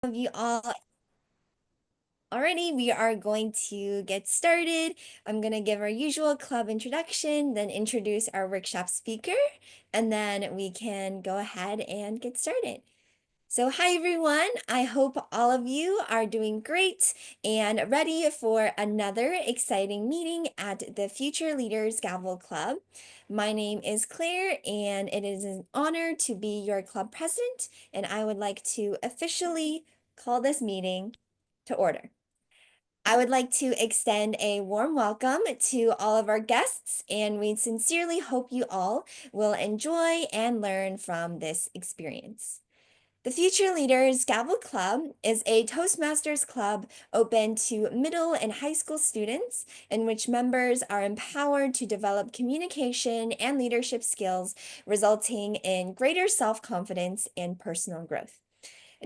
Of you all already, we are going to get started. I'm going to give our usual club introduction, then introduce our workshop speaker, and then we can go ahead and get started. So, hi everyone. I hope all of you are doing great and ready for another exciting meeting at the Future Leaders Gavel Club. My name is Claire, and it is an honor to be your club president, and I would like to officially call this meeting to order. I would like to extend a warm welcome to all of our guests, and we sincerely hope you all will enjoy and learn from this experience. The Future Leaders Gavel Club is a Toastmasters club open to middle and high school students, in which members are empowered to develop communication and leadership skills, resulting in greater self-confidence and personal growth.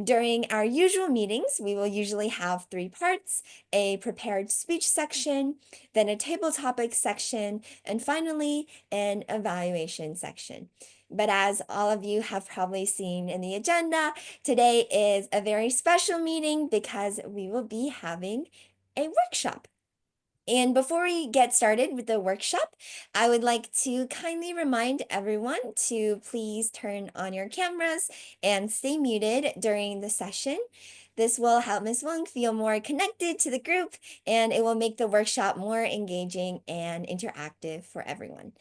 During our usual meetings, we will usually have three parts: a prepared speech section, then a table topic section, and finally an evaluation section. But as all of you have probably seen in the agenda, today is a very special meeting because we will be having a workshop. And before we get started with the workshop, I would like to kindly remind everyone to please turn on your cameras and stay muted during the session. This will help Ms. Weng feel more connected to the group, and it will make the workshop more engaging and interactive for everyone.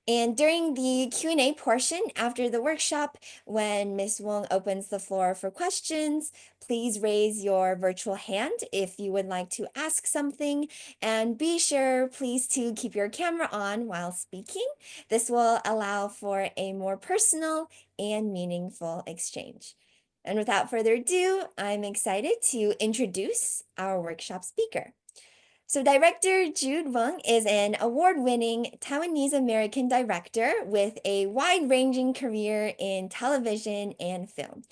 And during the Q&A portion after the workshop, when Ms. Wong opens the floor for questions, please raise your virtual hand if you would like to ask something, and be sure please to keep your camera on while speaking. This will allow for a more personal and meaningful exchange. And without further ado, I'm excited to introduce our workshop speaker. So Director Jude Weng is an award-winning Taiwanese-American director with a wide-ranging career in television and film.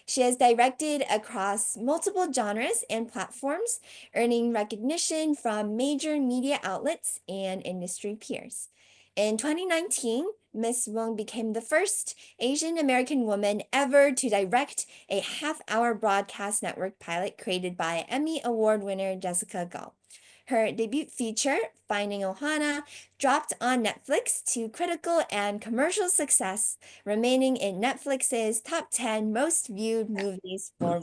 She has directed across multiple genres and platforms, earning recognition from major media outlets and industry peers. In 2019, Ms. Wong became the first Asian American woman ever to direct a half-hour broadcast network pilot created by Emmy Award winner Jessica Gao. Her debut feature, Finding OHANA, dropped on Netflix to critical and commercial success, remaining in Netflix's top 10 most viewed movies for.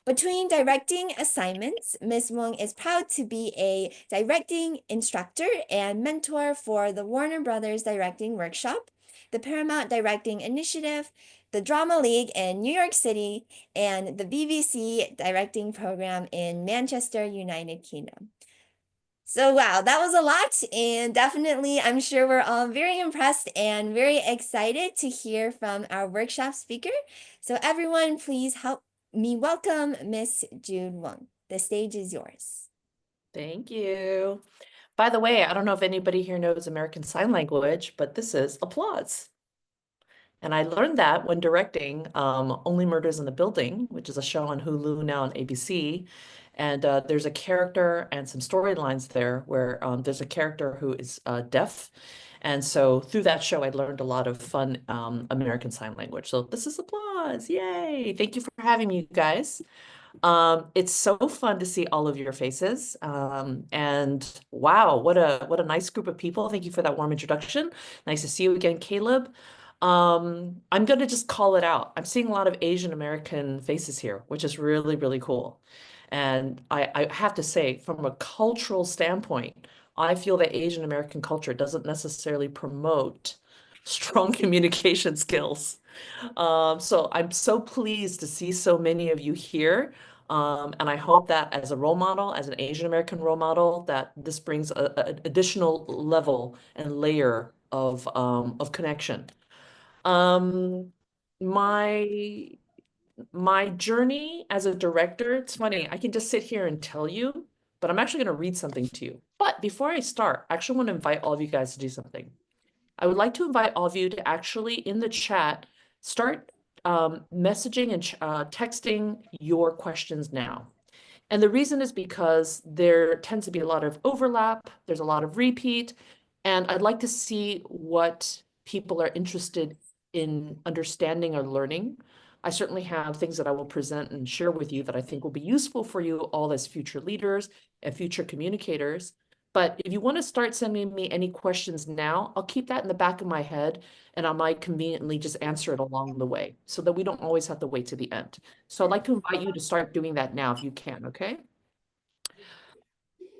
Between directing assignments, Ms. Wong is proud to be a directing instructor and mentor for the Warner Brothers Directing Workshop, the Paramount Directing Initiative, the Drama League in New York City, and the BBC Directing Program in Manchester, United Kingdom. So wow, that was a lot, and definitely I'm sure we're all very impressed and very excited to hear from our workshop speaker. So everyone, please help me welcome Miss Jude Weng. The stage is yours. Thank you. By the way, I don't know if anybody here knows American Sign Language, but this is applause. And I learned that when directing Only Murders in the Building, which is a show on Hulu now on ABC. And there's a character and some storylines there where there's a character who is deaf. And so through that show, I learned a lot of fun American Sign Language. So this is applause. Yay. Thank you for having me, you guys. It's so fun to see all of your faces. And wow, what a nice group of people. Thank you for that warm introduction. Nice to see you again, Caleb. I'm gonna just call it out. I'm seeing a lot of Asian American faces here, which is really, really cool. And I have to say, from a cultural standpoint, I feel that Asian American culture doesn't necessarily promote strong communication skills. So I'm so pleased to see so many of you here. And I hope that as a role model, as an Asian American role model, that this brings an additional level and layer of connection. Um, my my journey as a director, it's funny, I can just sit here and tell you, but I'm actually going to read something to you. But before I start, I actually want to invite all of you guys to do something. I would like to invite all of you to actually, in the chat, start messaging and texting your questions now. And the reason is because there tends to be a lot of overlap, there's a lot of repeat, and I'd like to see what people are interested in understanding or learning. I certainly have things that I will present and share with you that I think will be useful for you all as future leaders and future communicators. But if you want to start sending me any questions now, I'll keep that in the back of my head and I might conveniently just answer it along the way so that we don't always have to wait to the end. So I'd like to invite you to start doing that now if you can, okay?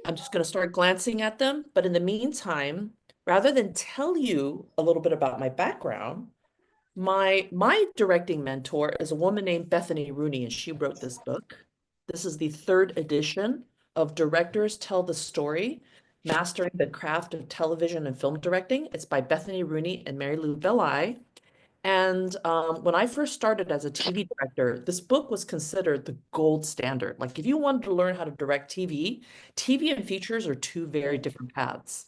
I'm just going to start glancing at them. But in the meantime, rather than tell you a little bit about my background, my directing mentor is a woman named Bethany Rooney, and she wrote this book. This is the third edition of Directors Tell the Story, Mastering the Craft of Television and Film Directing. It's by Bethany Rooney and Mary Lou Belli. And when I first started as a TV director, this book was considered the gold standard. Like if you wanted to learn how to direct TV, TV and features are two very different paths.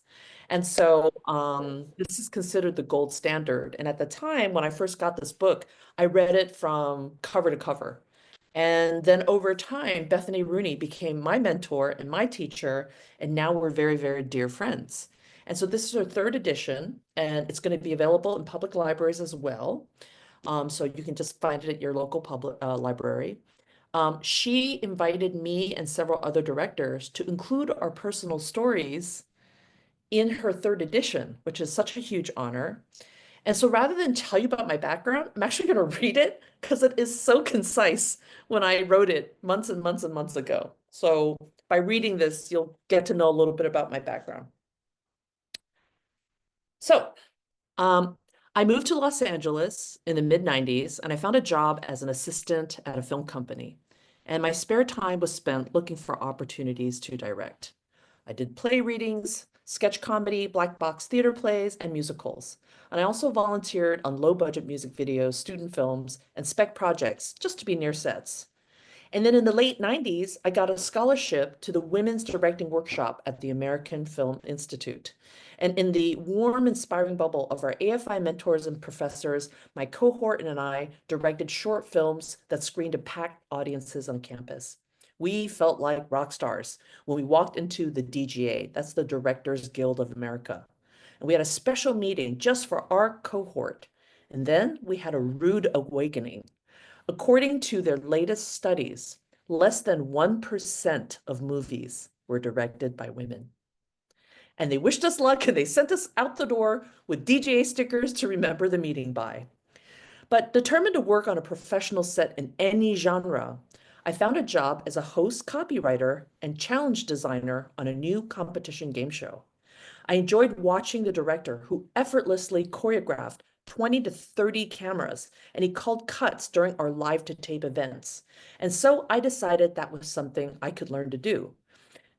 And so this is considered the gold standard. And at the time when I first got this book, I read it from cover to cover. And then over time, Bethany Rooney became my mentor and my teacher, and now we're very, very dear friends. And so this is our third edition, and it's going to be available in public libraries as well. So you can just find it at your local public library. She invited me and several other directors to include our personal stories in her third edition, which is such a huge honor. And so rather than tell you about my background, I'm actually going to read it because it is so concise when I wrote it months and months and months ago. So by reading this, you'll get to know a little bit about my background. So I moved to Los Angeles in the mid-90s and I found a job as an assistant at a film company. And my spare time was spent looking for opportunities to direct. I did play readings, sketch comedy, black box theater plays, and musicals. And I also volunteered on low-budget music videos, student films, and spec projects just to be near sets. And then in the late 90s, I got a scholarship to the Women's Directing Workshop at the American Film Institute. And in the warm, inspiring bubble of our AFI mentors and professors, my cohort and I directed short films that screened to packed audiences on campus. We felt like rock stars when we walked into the DGA, that's the Directors Guild of America. And we had a special meeting just for our cohort. And then we had a rude awakening. According to their latest studies, less than 1% of movies were directed by women. And they wished us luck and they sent us out the door with DJA stickers to remember the meeting by. But determined to work on a professional set in any genre, I found a job as a host copywriter and challenge designer on a new competition game show. I enjoyed watching the director who effortlessly choreographed 20 to 30 cameras, and he called cuts during our live to tape events. And so I decided that was something I could learn to do.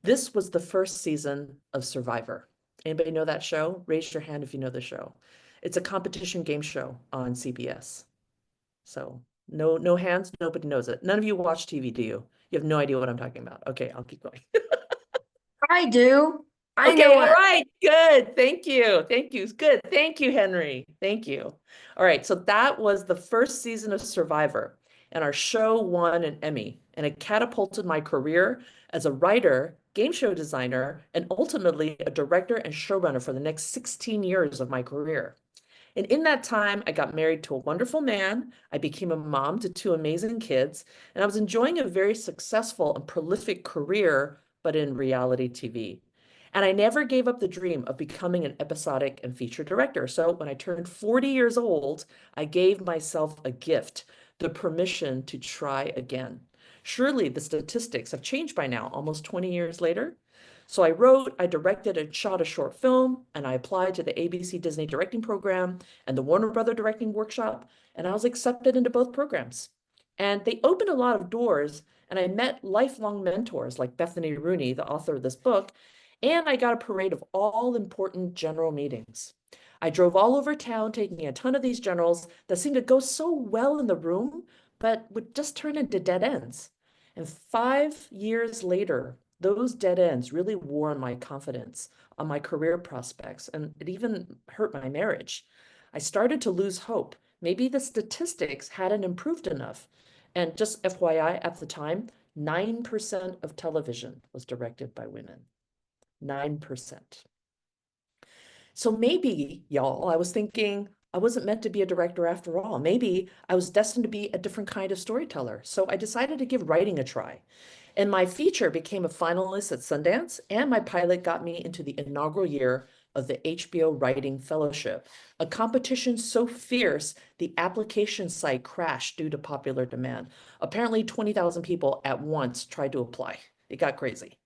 This was the first season of Survivor. Anybody know that show? Raise your hand if you know the show. It's a competition game show on CBS. So no hands, nobody knows it. None of you watch TV, do you? You have no idea what I'm talking about. Okay, I'll keep going. I do. I Okay, know all what. right, good. Thank you. Thank you. Good. Thank you, Henry. Thank you. All right, so that was the first season of Survivor, and our show won an Emmy, and it catapulted my career as a writer, game show designer, and ultimately a director and showrunner for the next 16 years of my career. And in that time, I got married to a wonderful man. I became a mom to two amazing kids, and I was enjoying a very successful and prolific career, but in reality TV. And I never gave up the dream of becoming an episodic and feature director. So when I turned 40 years old, I gave myself a gift, the permission to try again. Surely the statistics have changed by now, almost 20 years later. So I wrote, I directed and shot a short film, and I applied to the ABC Disney directing program and the Warner Brother directing workshop, and I was accepted into both programs. And they opened a lot of doors, and I met lifelong mentors like Bethany Rooney, the author of this book, and I got a parade of all important general meetings. I drove all over town taking a ton of these generals that seemed to go so well in the room, but would just turn into dead ends. And 5 years later, those dead ends really wore on my confidence, on my career prospects, and it even hurt my marriage. I started to lose hope. Maybe the statistics hadn't improved enough. And just FYI, at the time, 9% of television was directed by women. 9%. So maybe, y'all, I was thinking, I wasn't meant to be a director after all. Maybe I was destined to be a different kind of storyteller. So I decided to give writing a try. And my feature became a finalist at Sundance, and my pilot got me into the inaugural year of the HBO Writing Fellowship, a competition so fierce the application site crashed due to popular demand. Apparently 20,000 people at once tried to apply. It got crazy.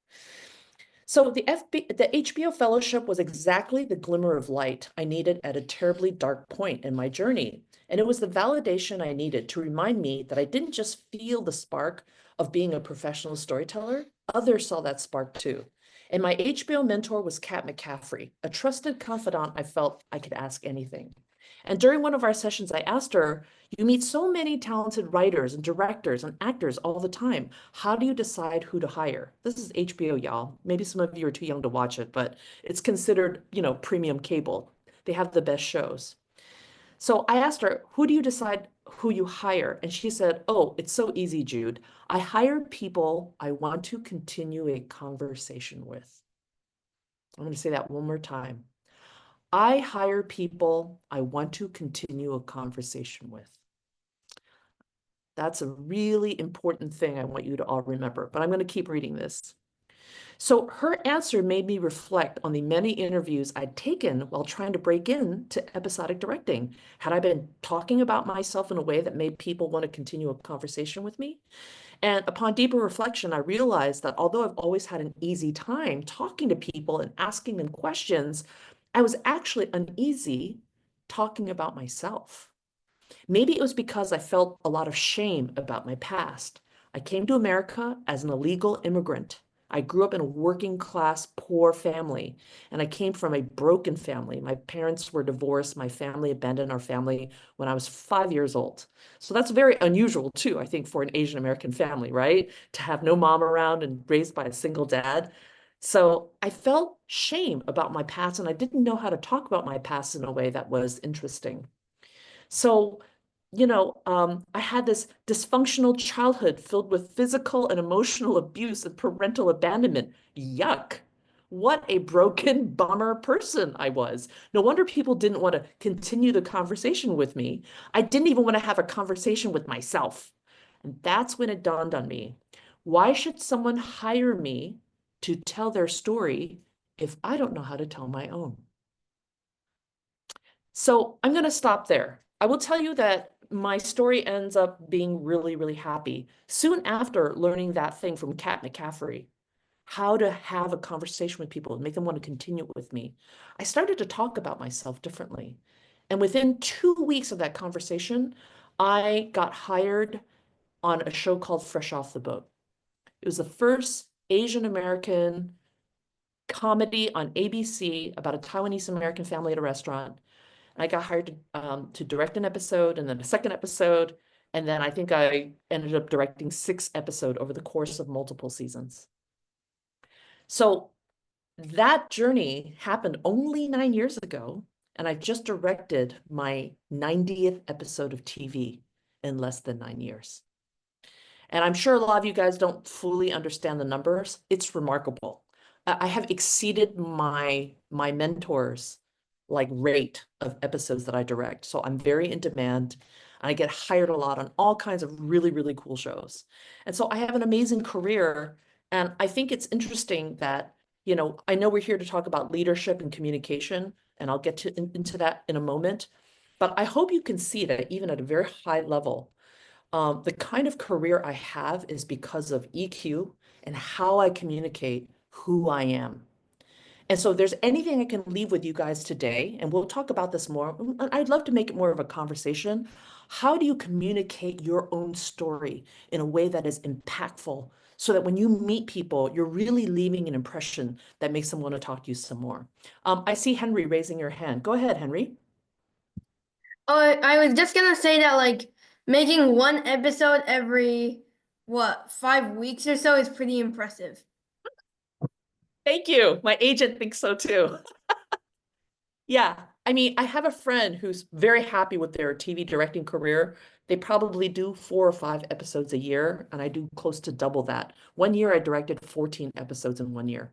So the HBO Fellowship was exactly the glimmer of light I needed at a terribly dark point in my journey. And it was the validation I needed to remind me that I didn't just feel the spark of being a professional storyteller, others saw that spark too. And my HBO mentor was Kat McCaffrey, a trusted confidant I felt I could ask anything. And during one of our sessions, I asked her, you meet so many talented writers and directors and actors all the time. How do you decide who to hire? This is HBO, y'all. Maybe some of you are too young to watch it, but it's considered, premium cable. They have the best shows. So I asked her, who do you decide who you hire? And she said, oh, it's so easy, Jude. I hire people I want to continue a conversation with. I'm going to say that one more time. I hire people I want to continue a conversation with. That's a really important thing I want you to all remember, but I'm going to keep reading this. So her answer made me reflect on the many interviews I'd taken while trying to break into episodic directing. Had I been talking about myself in a way that made people want to continue a conversation with me? And upon deeper reflection, I realized that although I've always had an easy time talking to people and asking them questions, I was actually uneasy talking about myself. Maybe it was because I felt a lot of shame about my past. I came to America as an illegal immigrant. I grew up in a working class, poor family, and I came from a broken family. My parents were divorced. My family abandoned our family when I was 5 years old. So that's very unusual too, I think, for an Asian American family, right? To have no mom around and raised by a single dad. So I felt shame about my past, and I didn't know how to talk about my past in a way that was interesting. So, I had this dysfunctional childhood filled with physical and emotional abuse and parental abandonment. Yuck. What a broken bummer person I was. No wonder people didn't want to continue the conversation with me. I didn't even want to have a conversation with myself. And that's when it dawned on me. Why should someone hire me to tell their story if I don't know how to tell my own? So I'm going to stop there. I will tell you that my story ends up being really, really happy. Soon after learning that thing from Kat McCaffrey, how to have a conversation with people and make them want to continue with me, I started to talk about myself differently. And within 2 weeks of that conversation, I got hired on a show called Fresh Off the Boat. It was the first Asian American comedy on ABC about a Taiwanese-American family at a restaurant. I got hired to direct an episode and then a second episode. And then I think I ended up directing 6 episodes over the course of multiple seasons. So that journey happened only 9 years ago. And I just directed my 90th episode of TV in less than 9 years. And I'm sure a lot of you guys don't fully understand the numbers. It's remarkable. I have exceeded my mentors like rate of episodes that I direct. So I'm very in demand. And I get hired a lot on all kinds of really, really cool shows. And so I have an amazing career. And I think it's interesting that, I know we're here to talk about leadership and communication, and I'll get into that in a moment. But I hope you can see that even at a very high level, the kind of career I have is because of EQ and how I communicate who I am. And so if there's anything I can leave with you guys today, and we'll talk about this more. I'd love to make it more of a conversation. How do you communicate your own story in a way that is impactful so that when you meet people, you're really leaving an impression that makes them want to talk to you some more? I see Henry raising your hand. Go ahead, Henry. Oh, I was just gonna say that like making one episode every 5 weeks or so is pretty impressive. Thank you. My agent thinks so too. Yeah, I mean, I have a friend who's very happy with their TV directing career. They probably do 4 or 5 episodes a year, and I do close to double that. One year, I directed 14 episodes in 1 year.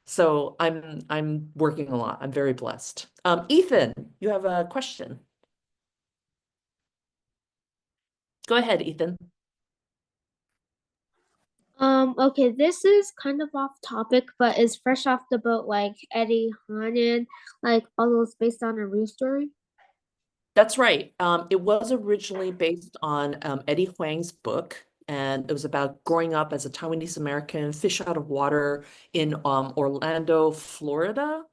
So I'm working a lot. I'm very blessed. Ethan, you have a question. Go ahead, Ethan. Okay, this is kind of off topic, but it's fresh off the boat, like Eddie Han, like all those based on a real story. That's right. It was originally based on Eddie Huang's book, and it was about growing up as a Taiwanese-American, fish out of water in Orlando, Florida.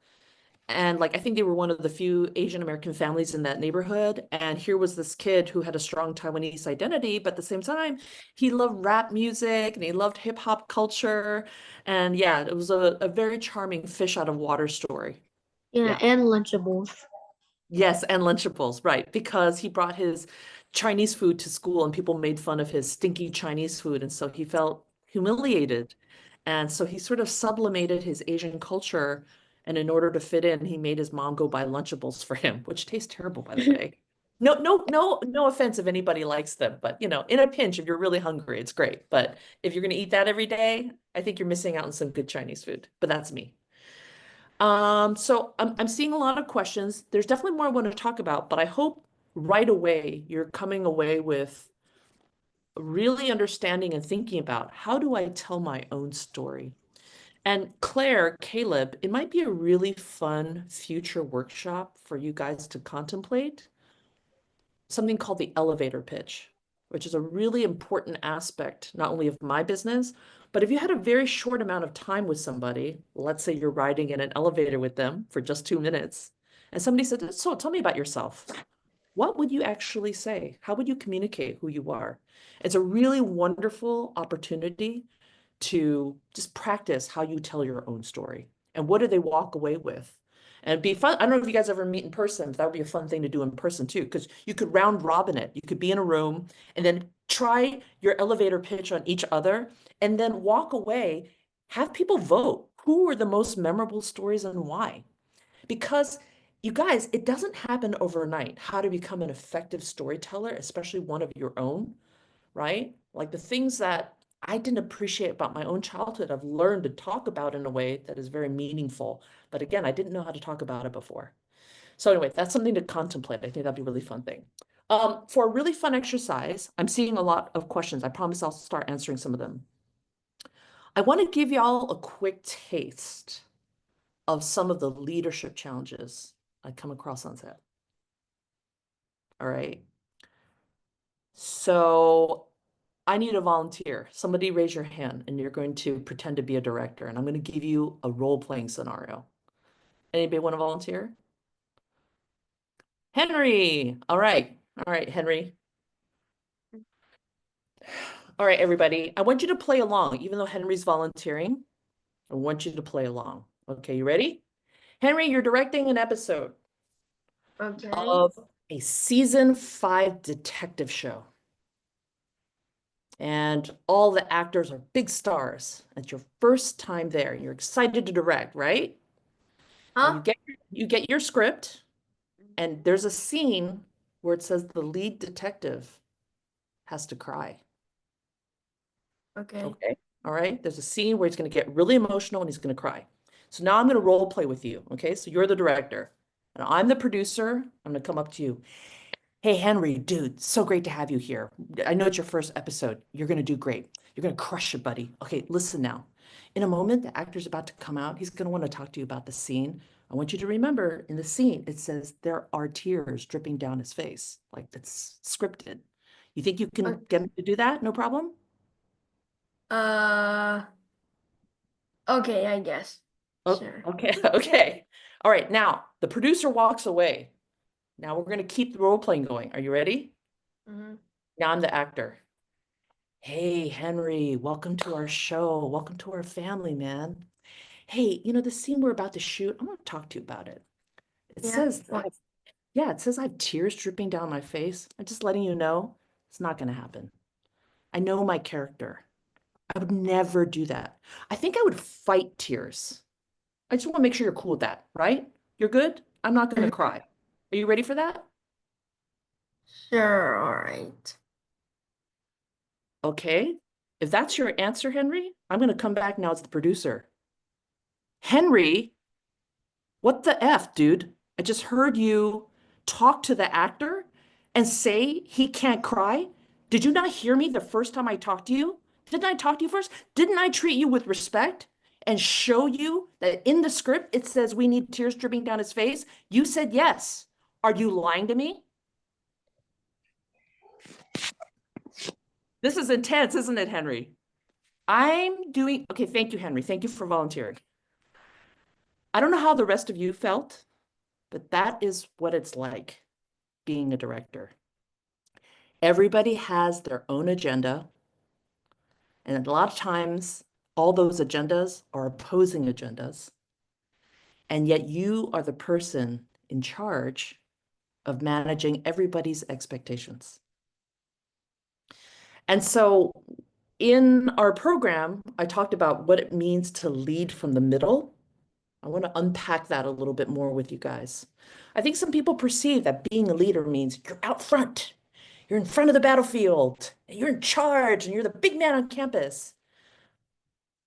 And like, I think they were one of the few Asian American families in that neighborhood. And here was this kid who had a strong Taiwanese identity, but at the same time, he loved rap music and he loved hip hop culture. And yeah, it was a very charming fish out of water story. Yeah, Yeah. and Lunchables. Yes, and Lunchables, right? Because he brought his Chinese food to school and people made fun of his stinky Chinese food. And so he felt humiliated. And so he sort of sublimated his Asian culture. And in order to fit in, he made his mom go buy Lunchables for him, which taste terrible, by the way. No offense if anybody likes them, but in a pinch, if you're really hungry, it's great. But if you're going to eat that every day, I think you're missing out on some good Chinese food. But that's me. So I'm seeing a lot of questions. There's definitely more I want to talk about, but I hope right away you're coming away with really understanding and thinking about how do I tell my own story? And Claire, Caleb, it might be a really fun future workshop for you guys to contemplate. Something called the elevator pitch, which is a really important aspect, not only of my business, but if you had a very short amount of time with somebody, let's say you're riding in an elevator with them for just 2 minutes, and somebody said, "So tell me about yourself." What would you actually say? How would you communicate who you are? It's a really wonderful opportunity to just practice how you tell your own story and what do they walk away with. And it'd be fun. I don't know if you guys ever meet in person, but that would be a fun thing to do in person too, because you could round robin it. You could be in a room and then try your elevator pitch on each other and then walk away, have people vote. Who are the most memorable stories and why? Because you guys, it doesn't happen overnight how to become an effective storyteller, especially one of your own, right? Like the things that I didn't appreciate about my own childhood, I've learned to talk about in a way that is very meaningful. But again, I didn't know how to talk about it before. So anyway, that's something to contemplate. I think that'd be a really fun thing. For a really fun exercise, I'm seeing a lot of questions. I promise I'll start answering some of them. I want to give y'all a quick taste of some of the leadership challenges I come across on set. All right. So I need a volunteer. Somebody raise your hand and you're going to pretend to be a director. And I'm going to give you a role-playing scenario. Anybody want to volunteer? Henry. All right. All right, Henry. All right, everybody. I want you to play along. Even though Henry's volunteering, I want you to play along. Okay, you ready? Henry, you're directing an episode Okay. of a season 5 detective show. And all the actors are big stars. It's your first time there. You're excited to direct, right? Now Huh? you get your script, and there's a scene where it says the lead detective has to cry. Okay. Okay. All right. There's a scene where he's going to get really emotional and he's going to cry. So now I'm going to role play with you. Okay. So you're the director and I'm the producer. I'm going to come up to you. Hey, Henry, dude, so great to have you here. I know it's your first episode. You're going to do great. You're going to crush it, buddy. Okay, listen now. In a moment, the actor's about to come out. He's going to want to talk to you about the scene. I want you to remember in the scene, it says there are tears dripping down his face. Like it's scripted. You think you can get him to do that? No problem? Uh, okay, I guess. Oh, Sure. okay, okay. All right, now the producer walks away. Now we're going to keep the role playing going. Are you ready? Mm-hmm. Now I'm the actor. Hey, Henry, welcome to our show. Welcome to our family, man. Hey, the scene we're about to shoot, I want to talk to you about it. It Yeah. says, yeah, it says I have tears dripping down my face. I'm just letting you know it's not going to happen. I know my character. I would never do that. I think I would fight tears. I just want to make sure you're cool with that, right? You're good? I'm not going to cry. Are you ready for that? Sure, all right. Okay. If that's your answer, Henry, I'm going to come back now as the producer. Henry, what the F, dude? I just heard you talk to the actor and say he can't cry. Did you not hear me the first time I talked to you? Didn't I talk to you first? Didn't I treat you with respect and show you that in the script it says we need tears dripping down his face? You said yes. Are you lying to me? This is intense, isn't it, Henry? Okay, thank you, Henry. Thank you for volunteering. I don't know how the rest of you felt, but that is what it's like being a director. Everybody has their own agenda, and a lot of times, all those agendas are opposing agendas, and yet you are the person in charge of managing everybody's expectations. And so in our program, I talked about what it means to lead from the middle. I want to unpack that a little bit more with you guys. I think some people perceive that being a leader means you're out front, you're in front of the battlefield, and you're in charge, and you're the big man on campus.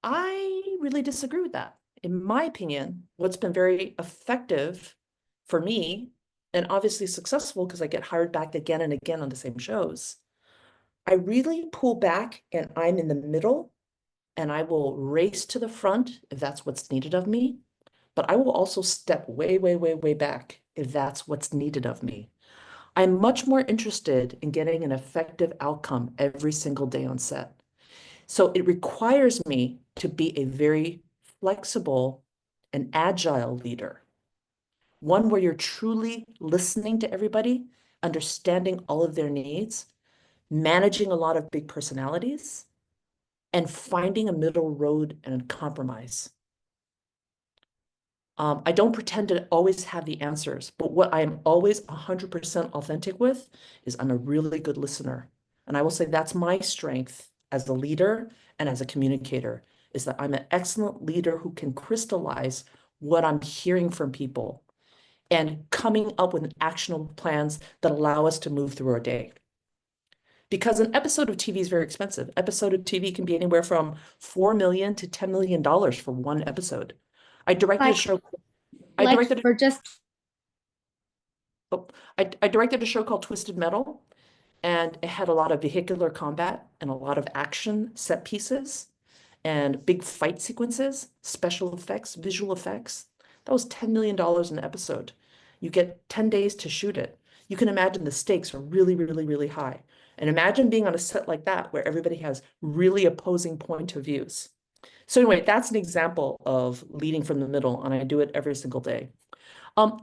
I really disagree with that. In my opinion, what's been very effective for me, and obviously successful because I get hired back again and again on the same shows, I really pull back and I'm in the middle, and I will race to the front if that's what's needed of me. But I will also step way, way, way, way back if that's what's needed of me. I'm much more interested in getting an effective outcome every single day on set. So it requires me to be a very flexible and agile leader, one where you're truly listening to everybody, understanding all of their needs, managing a lot of big personalities, and finding a middle road and a compromise. I don't pretend to always have the answers, but what I am always 100% authentic with is I'm a really good listener. And I will say that's my strength as a leader and as a communicator, is that I'm an excellent leader who can crystallize what I'm hearing from people and coming up with actionable plans that allow us to move through our day. Because an episode of TV is very expensive. Episode of TV can be anywhere from $4 million to $10 million for one episode. I directed a show. I Like directed for just I directed a show called Twisted Metal, and it had a lot of vehicular combat and a lot of action set pieces and big fight sequences, special effects, visual effects. That was $10 million an episode. You get 10 days to shoot it. You can imagine the stakes are really, really, really high. And imagine being on a set like that where everybody has really opposing point of views. So anyway, that's an example of leading from the middle, and I do it every single day.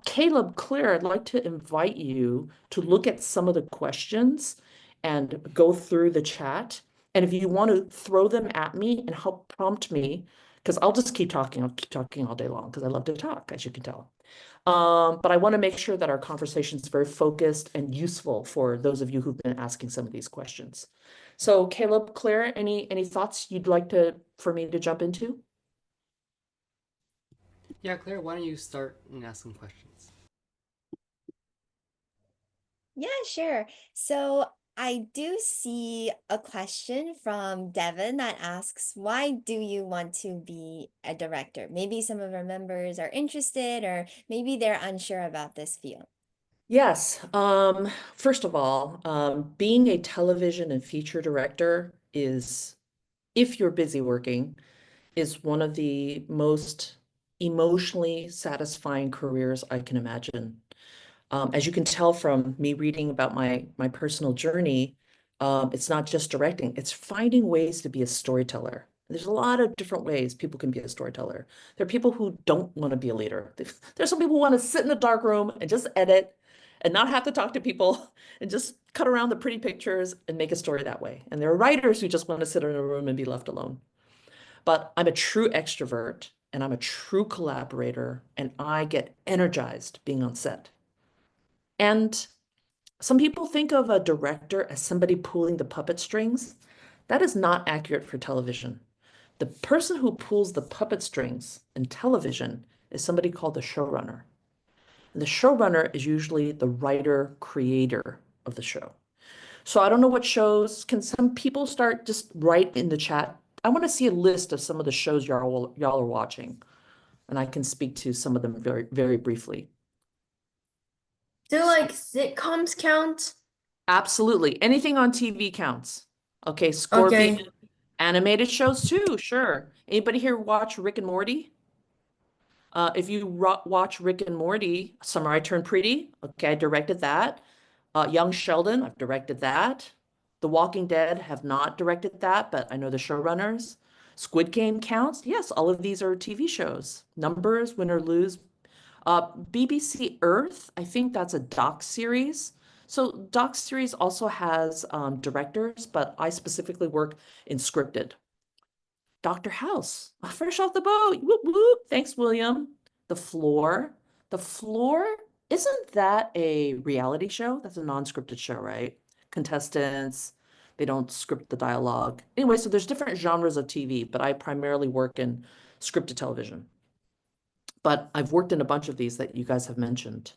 Caleb, Claire, I'd like to invite you to look at some of the questions and go through the chat. And if you want to throw them at me and help prompt me, because I'll just keep talking. I'll keep talking all day long because I love to talk, as you can tell. But I want to make sure that our conversation is very focused and useful for those of you who've been asking some of these questions. So Caleb, Claire, any thoughts you'd like for me to jump into? Yeah, Claire, why don't you start and ask some questions? Yeah, sure. So I do see a question from Devin that asks, why do you want to be a director? Maybe some of our members are interested, or maybe they're unsure about this field. Yes. First of all, being a television and feature director is, if you're busy working, is one of the most emotionally satisfying careers I can imagine. As you can tell from me reading about my personal journey, it's not just directing, it's finding ways to be a storyteller. There's a lot of different ways people can be a storyteller. There are people who don't want to be a leader. There's some people who want to sit in a dark room and just edit and not have to talk to people and just cut around the pretty pictures and make a story that way. And there are writers who just want to sit in a room and be left alone. But I'm a true extrovert and I'm a true collaborator, and I get energized being on set. And some people think of a director as somebody pulling the puppet strings. That is not accurate for television. The person who pulls the puppet strings in television is somebody called the showrunner. And the showrunner is usually the writer, creator of the show. So I don't know what shows. Can some people start just write in the chat? I want to see a list of some of the shows y'all are watching. and I can speak to some of them very, very briefly. Do like sitcoms count? Absolutely. Anything on TV counts. Okay, Scorpion. Okay. Animated shows too, sure. Anybody here watch Rick and Morty? If you watch Rick and Morty, Summer I Turned Pretty, okay, I directed that. Young Sheldon, I've directed that. The Walking Dead have not directed that, but I know the showrunners. Squid Game counts. Yes, all of these are TV shows. Numbers, Win or Lose. BBC Earth, I think that's a doc series. So doc series also has directors, but I specifically work in scripted. Dr. House, fresh off the boat. Whoop, whoop. Thanks, William. The Floor. The Floor, isn't that a reality show? That's a non-scripted show, right? Contestants, they don't script the dialogue. Anyway, so there's different genres of TV, but I primarily work in scripted television. But I've worked in a bunch of these that you guys have mentioned.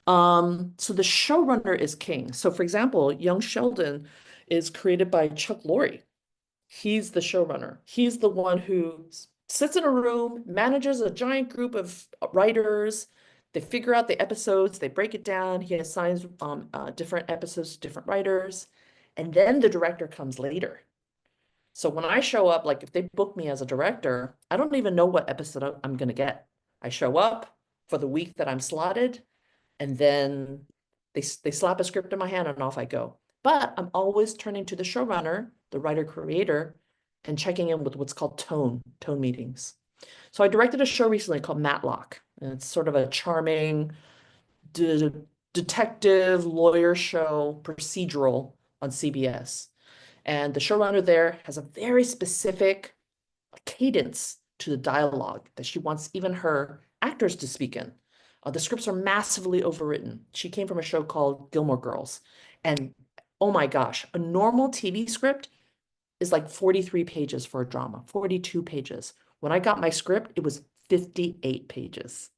So the showrunner is king. So for example, Young Sheldon is created by Chuck Lorre. He's the showrunner. He's the one who sits in a room, manages a giant group of writers. They figure out the episodes, they break it down. He assigns different episodes to different writers. And then the director comes later. So when I show up, like if they book me as a director, I don't even know what episode I'm going to get. I show up for the week that I'm slotted, and then they slap a script in my hand and off I go. But I'm always turning to the showrunner, the writer creator, and checking in with what's called tone meetings. So I directed a show recently called Matlock. And it's sort of a charming detective lawyer show procedural on CBS. And the showrunner there has a very specific cadence to the dialogue that she wants even her actors to speak in. The scripts are massively overwritten. She came from a show called Gilmore Girls. And oh my gosh, a normal TV script is like 43 pages for a drama, 42 pages. When I got my script, it was 58 pages.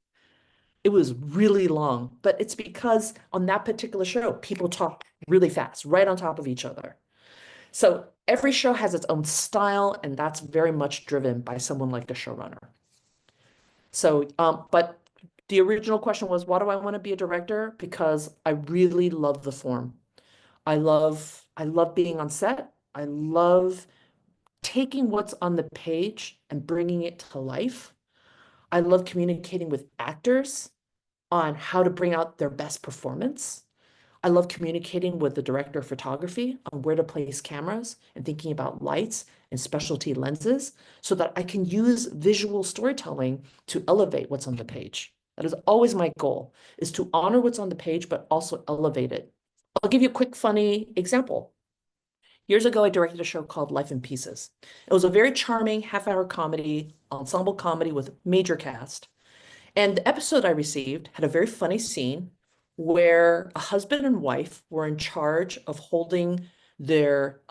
It was really long, but it's because on that particular show, people talk really fast, right on top of each other. So every show has its own style, and that's very much driven by someone like a showrunner. So, but the original question was, why do I want to be a director? Because I really love the form. I love being on set. I love taking what's on the page and bringing it to life. I love communicating with actors on how to bring out their best performance. I love communicating with the director of photography on where to place cameras and thinking about lights and specialty lenses so that I can use visual storytelling to elevate what's on the page. That is always my goal, is to honor what's on the page, but also elevate it. I'll give you a quick, funny example. Years ago, I directed a show called Life in Pieces. It was a very charming half-hour comedy, ensemble comedy with major cast. And the episode I received had a very funny scene where a husband and wife were in charge of holding their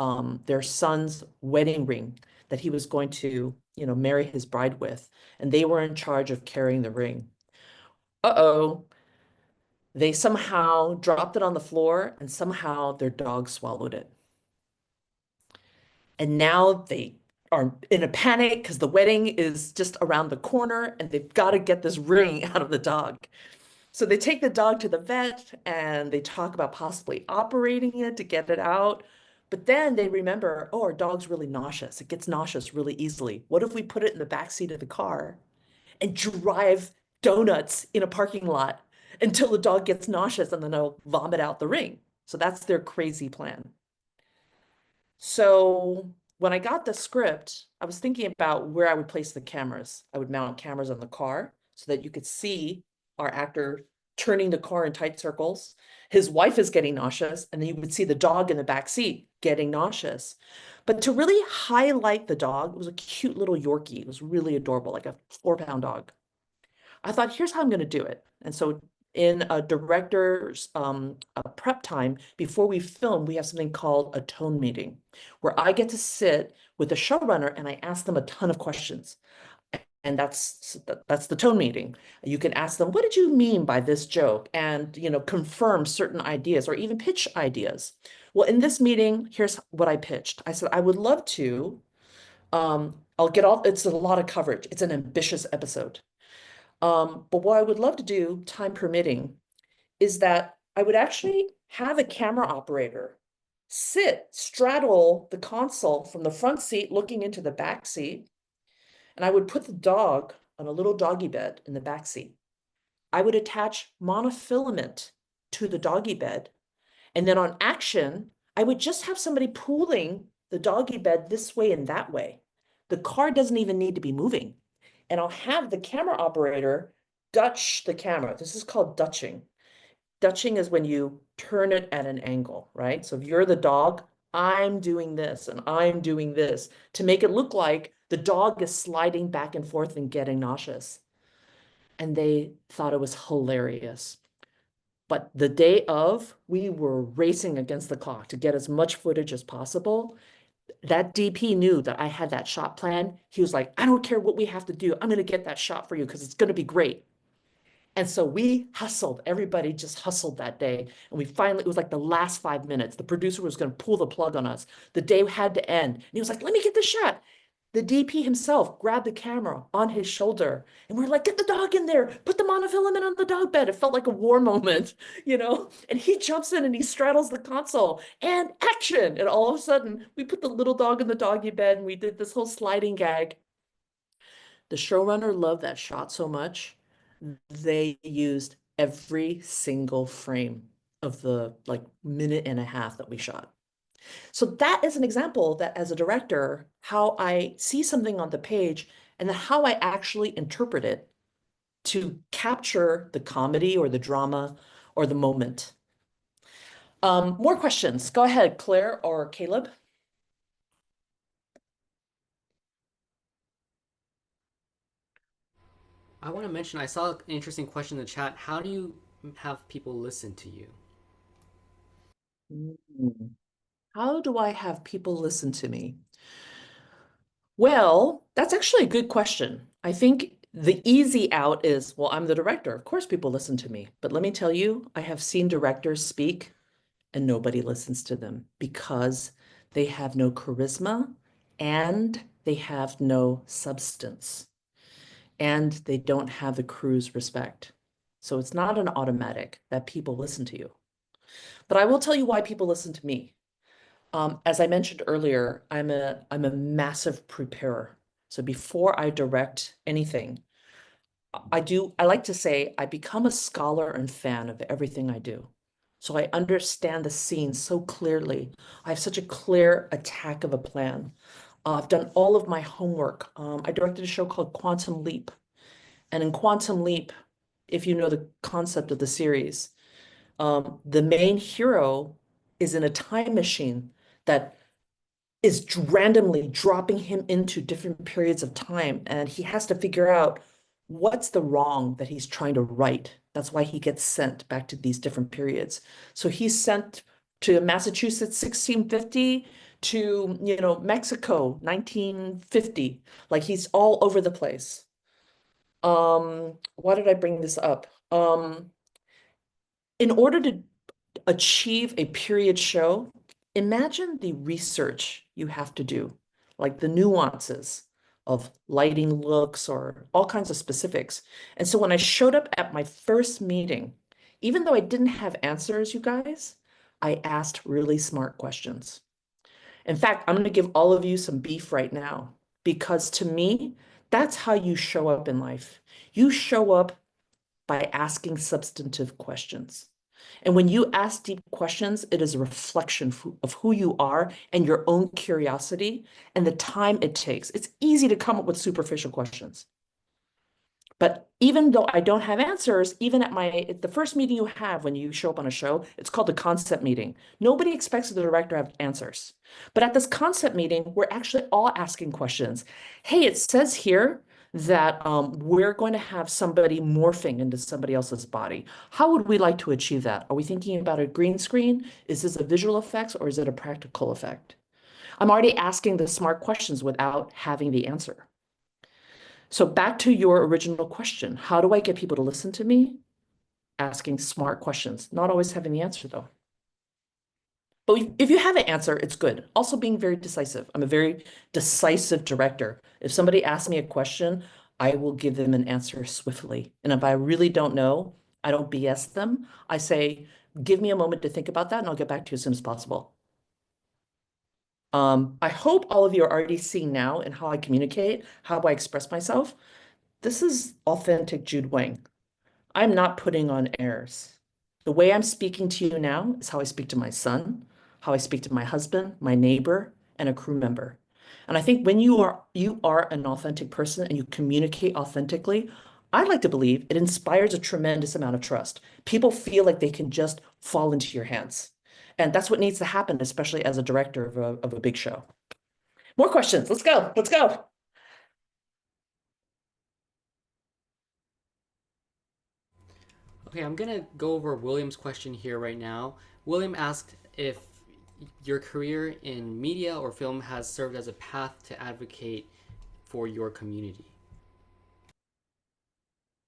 son's wedding ring that he was going to, marry his bride with, and they were in charge of carrying the ring. Uh-oh, they somehow dropped it on the floor, and somehow their dog swallowed it. And now they are in a panic because the wedding is just around the corner, and they've got to get this ring out of the dog. So they take the dog to the vet and they talk about possibly operating it to get it out. But then they remember, oh, our dog's really nauseous. It gets nauseous really easily. What if we put it in the back seat of the car and drive donuts in a parking lot until the dog gets nauseous and then they'll vomit out the ring? So that's their crazy plan. So when I got the script, I was thinking about where I would place the cameras. I would mount cameras on the car so that you could see our actor turning the car in tight circles. His wife is getting nauseous, and then you would see the dog in the back seat getting nauseous. But to really highlight the dog, it was a cute little Yorkie. It was really adorable, like a 4-pound dog. I thought, here's how I'm going to do it. And so in a director's prep time, before we film, we have something called a tone meeting, where I get to sit with the showrunner and I ask them a ton of questions. And that's the tone meeting. You can ask them, what did you mean by this joke? And, confirm certain ideas or even pitch ideas. Well, in this meeting, here's what I pitched. I said, I would love to it's a lot of coverage. It's an ambitious episode. But what I would love to do, time permitting, is that I would actually have a camera operator straddle the console from the front seat looking into the back seat, and I would put the dog on a little doggy bed in the back seat. I would attach monofilament to the doggy bed, and then on action, I would just have somebody pulling the doggy bed this way and that way. The car doesn't even need to be moving. And I'll have the camera operator Dutch the camera. This is called Dutching. Dutching is when you turn it at an angle, right? So if you're the dog, I'm doing this and I'm doing this to make it look like the dog is sliding back and forth and getting nauseous. And they thought it was hilarious. But the day of, we were racing against the clock to get as much footage as possible. That DP knew that I had that shot plan. He was like, I don't care what we have to do. I'm going to get that shot for you because it's going to be great. And so we hustled. Everybody just hustled that day. And we finally, it was like the last 5 minutes. The producer was going to pull the plug on us. The day had to end. And he was like, let me get the shot. The DP himself grabbed the camera on his shoulder. And we're like, get the dog in there. Put the monofilament on the dog bed. It felt like a war moment, you know? And he jumps in and he straddles the console and action. And all of a sudden, we put the little dog in the doggy bed and we did this whole sliding gag. The showrunner loved that shot so much. They used every single frame of the like minute and a half that we shot. So that is an example that as a director, how I see something on the page and then how I actually interpret it to capture the comedy or the drama or the moment. More questions. Go ahead, Claire or Caleb. I want to mention, I saw an interesting question in the chat. How do you have people listen to you? How do I have people listen to me? Well, that's actually a good question. I think the easy out is, well, I'm the director. Of course, people listen to me. But let me tell you, I have seen directors speak and nobody listens to them because they have no charisma and they have no substance and they don't have the crew's respect. So it's not an automatic that people listen to you. But I will tell you why people listen to me. As I mentioned earlier, I'm a massive preparer. So before I direct anything, I like to say I become a scholar and fan of everything I do. So I understand the scene so clearly. I have such a clear attack of a plan. I've done all of my homework. I directed a show called Quantum Leap. And in Quantum Leap, if you know the concept of the series, the main hero is in a time machine that is randomly dropping him into different periods of time. And he has to figure out what's the wrong that he's trying to right. That's why he gets sent back to these different periods. So he's sent to Massachusetts 1650 to, you know, Mexico 1950. Like he's all over the place. Why did I bring this up? In order to achieve a period show, imagine the research you have to do, like the nuances of lighting looks or all kinds of specifics. And so when I showed up at my first meeting, even though I didn't have answers, you guys, I asked really smart questions. In fact, I'm going to give all of you some beef right now, because to me, that's how you show up in life. You show up by asking substantive questions. And when you ask deep questions, it is a reflection of who you are and your own curiosity and the time it takes. It's easy to come up with superficial questions. But even though I don't have answers, even at the first meeting you have when you show up on a show, it's called the concept meeting. Nobody expects the director to have answers. But at this concept meeting, we're actually all asking questions. Hey, it says here that we're going to have somebody morphing into somebody else's body. How would we like to achieve that? Are we thinking about a green screen? Is this a visual effects or is it a practical effect? I'm already asking the smart questions without having the answer. So back to your original question, how do I get people to listen to me? Asking smart questions, not always having the answer though. But if you have an answer, it's good. Also being very decisive. I'm a very decisive director. If somebody asks me a question, I will give them an answer swiftly. And if I really don't know, I don't BS them. I say, give me a moment to think about that and I'll get back to you as soon as possible. I hope all of you are already seeing now in how I communicate, how I express myself. This is authentic Jude Weng. I'm not putting on airs. The way I'm speaking to you now is how I speak to my son, how I speak to my husband, my neighbor, and a crew member. And I think when you are an authentic person and you communicate authentically, I like to believe it inspires a tremendous amount of trust. People feel like they can just fall into your hands. And that's what needs to happen, especially as a director of a big show. More questions. Let's go. Let's go. Okay, I'm gonna go over William's question here right now. William asked if your career in media or film has served as a path to advocate for your community.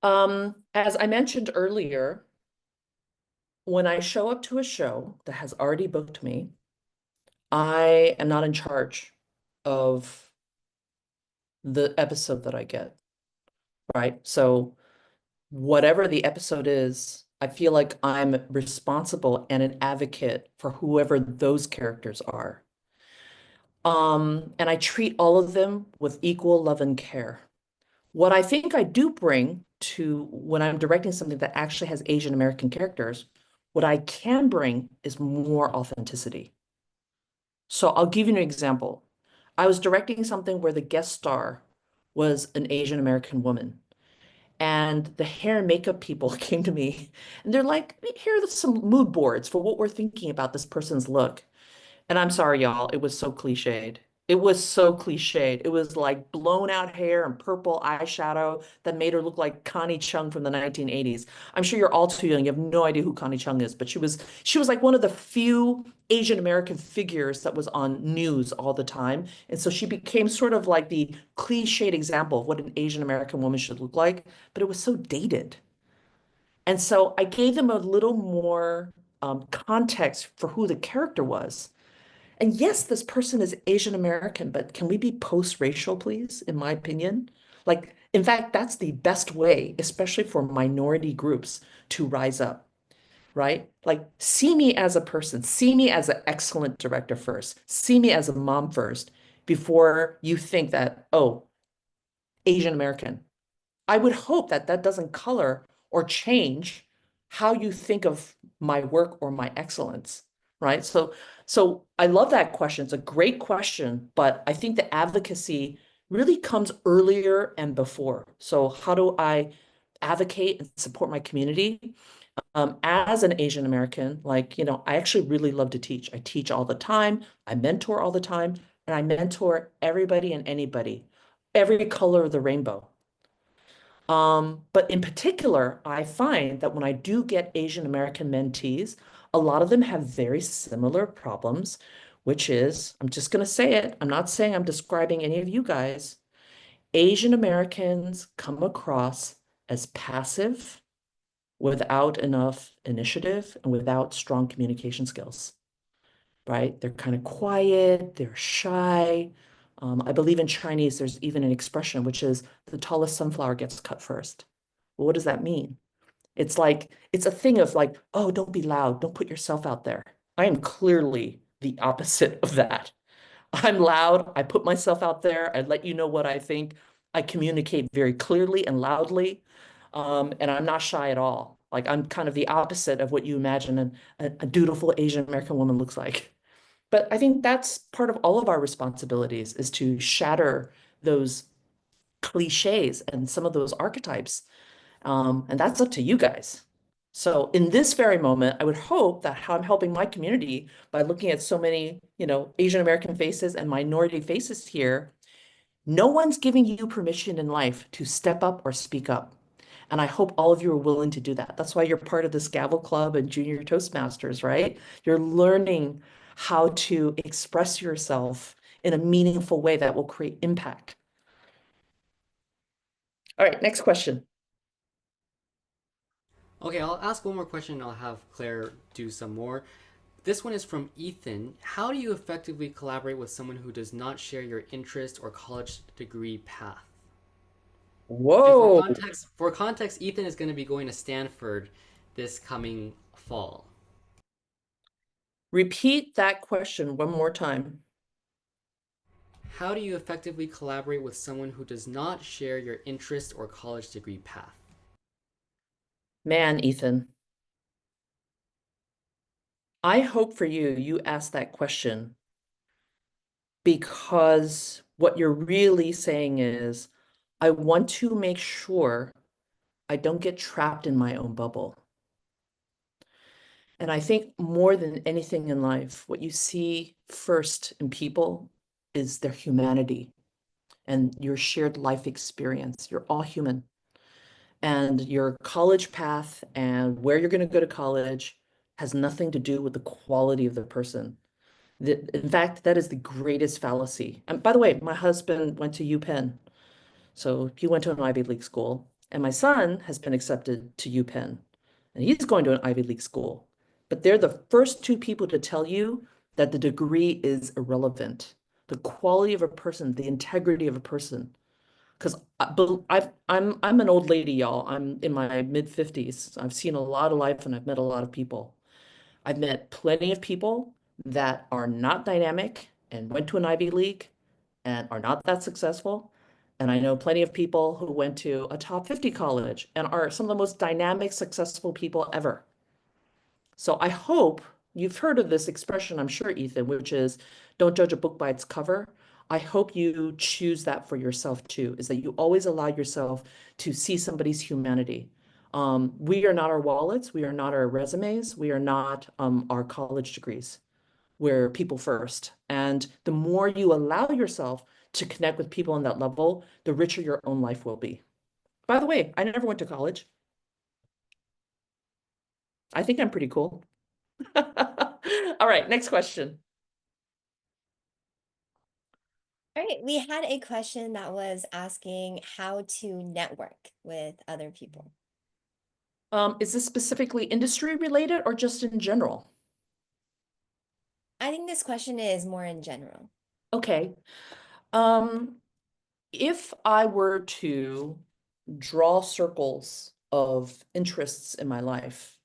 As I mentioned earlier, when I show up to a show that has already booked me, I am not in charge of the episode that I get, right? So whatever the episode is, I feel like I'm responsible and an advocate for whoever those characters are. And I treat all of them with equal love and care. What I think I do bring to when I'm directing something that actually has Asian American characters, what I can bring is more authenticity. So I'll give you an example. I was directing something where the guest star was an Asian American woman. And the hair and makeup people came to me and they're like, here are some mood boards for what we're thinking about this person's look. And I'm sorry, y'all, it was so cliched. It was so cliched. It was like blown out hair and purple eyeshadow that made her look like Connie Chung from the 1980s. I'm sure you're all too young. You have no idea who Connie Chung is, but she was like one of the few Asian American figures that was on news all the time. And so she became sort of like the cliched example of what an Asian American woman should look like, but it was so dated. And so I gave them a little more context for who the character was. And yes, this person is Asian American, but can we be post-racial, please, in my opinion? Like, in fact, that's the best way, especially for minority groups, to rise up, right? Like, see me as a person, see me as an excellent director first, see me as a mom first, before you think that, oh, Asian American. I would hope that that doesn't color or change how you think of my work or my excellence, right? So I love that question. It's a great question, but I think the advocacy really comes earlier and before. So how do I advocate and support my community? As an Asian American, like, I actually really love to teach. I teach all the time, I mentor all the time, and I mentor everybody and anybody, every color of the rainbow. But in particular, I find that when I do get Asian American mentees, a lot of them have very similar problems, which is, I'm just going to say it. I'm not saying I'm describing any of you guys. Asian Americans come across as passive, without enough initiative, and without strong communication skills, right? They're kind of quiet, they're shy. I believe in Chinese, there's even an expression which is the tallest sunflower gets cut first. Well, what does that mean? It's like, it's a thing of like, oh, don't be loud, don't put yourself out there. I am clearly the opposite of that. I'm loud, I put myself out there, I let you know what I think, I communicate very clearly and loudly, and I'm not shy at all. Like, I'm kind of the opposite of what you imagine a dutiful Asian American woman looks like. But I think that's part of all of our responsibilities is to shatter those cliches and some of those archetypes. And that's up to you guys. So in this very moment, I would hope that how I'm helping my community by looking at so many, Asian American faces and minority faces here, no one's giving you permission in life to step up or speak up. And I hope all of you are willing to do that. That's why you're part of this Gavel Club and Junior Toastmasters, right? You're learning how to express yourself in a meaningful way that will create impact. All right, next question. Okay, I'll ask one more question and I'll have Claire do some more. This one is from Ethan. How do you effectively collaborate with someone who does not share your interest or college degree path? And Whoa. for context, Ethan is going to be going to Stanford this coming fall. Repeat that question one more time. How do you effectively collaborate with someone who does not share your interest or college degree path? Man, Ethan, I hope for you, you asked that question because what you're really saying is, I want to make sure I don't get trapped in my own bubble. And I think more than anything in life, what you see first in people is their humanity and your shared life experience. You're all human. And your college path and where you're going to go to college has nothing to do with the quality of the person. In fact, that is the greatest fallacy. And by the way, my husband went to UPenn. So he went to an Ivy League school. And my son has been accepted to UPenn. And he's going to an Ivy League school. But they're the first two people to tell you that the degree is irrelevant. The quality of a person, the integrity of a person. Because I'm an old lady, y'all. I'm in my mid-50s. I've seen a lot of life and I've met a lot of people. I've met plenty of people that are not dynamic and went to an Ivy League and are not that successful. And I know plenty of people who went to a top 50 college and are some of the most dynamic, successful people ever. So I hope you've heard of this expression, I'm sure, Ethan, which is don't judge a book by its cover. I hope you choose that for yourself too, is that you always allow yourself to see somebody's humanity. We are not our wallets, we are not our resumes, we are not our college degrees. We're people first. And the more you allow yourself to connect with people on that level, the richer your own life will be. By the way, I never went to college. I think I'm pretty cool. All right, next question. All right, we had a question that was asking how to network with other people. Is this specifically industry related or just in general? I think this question is more in general. Okay. If I were to draw circles of interests in my life,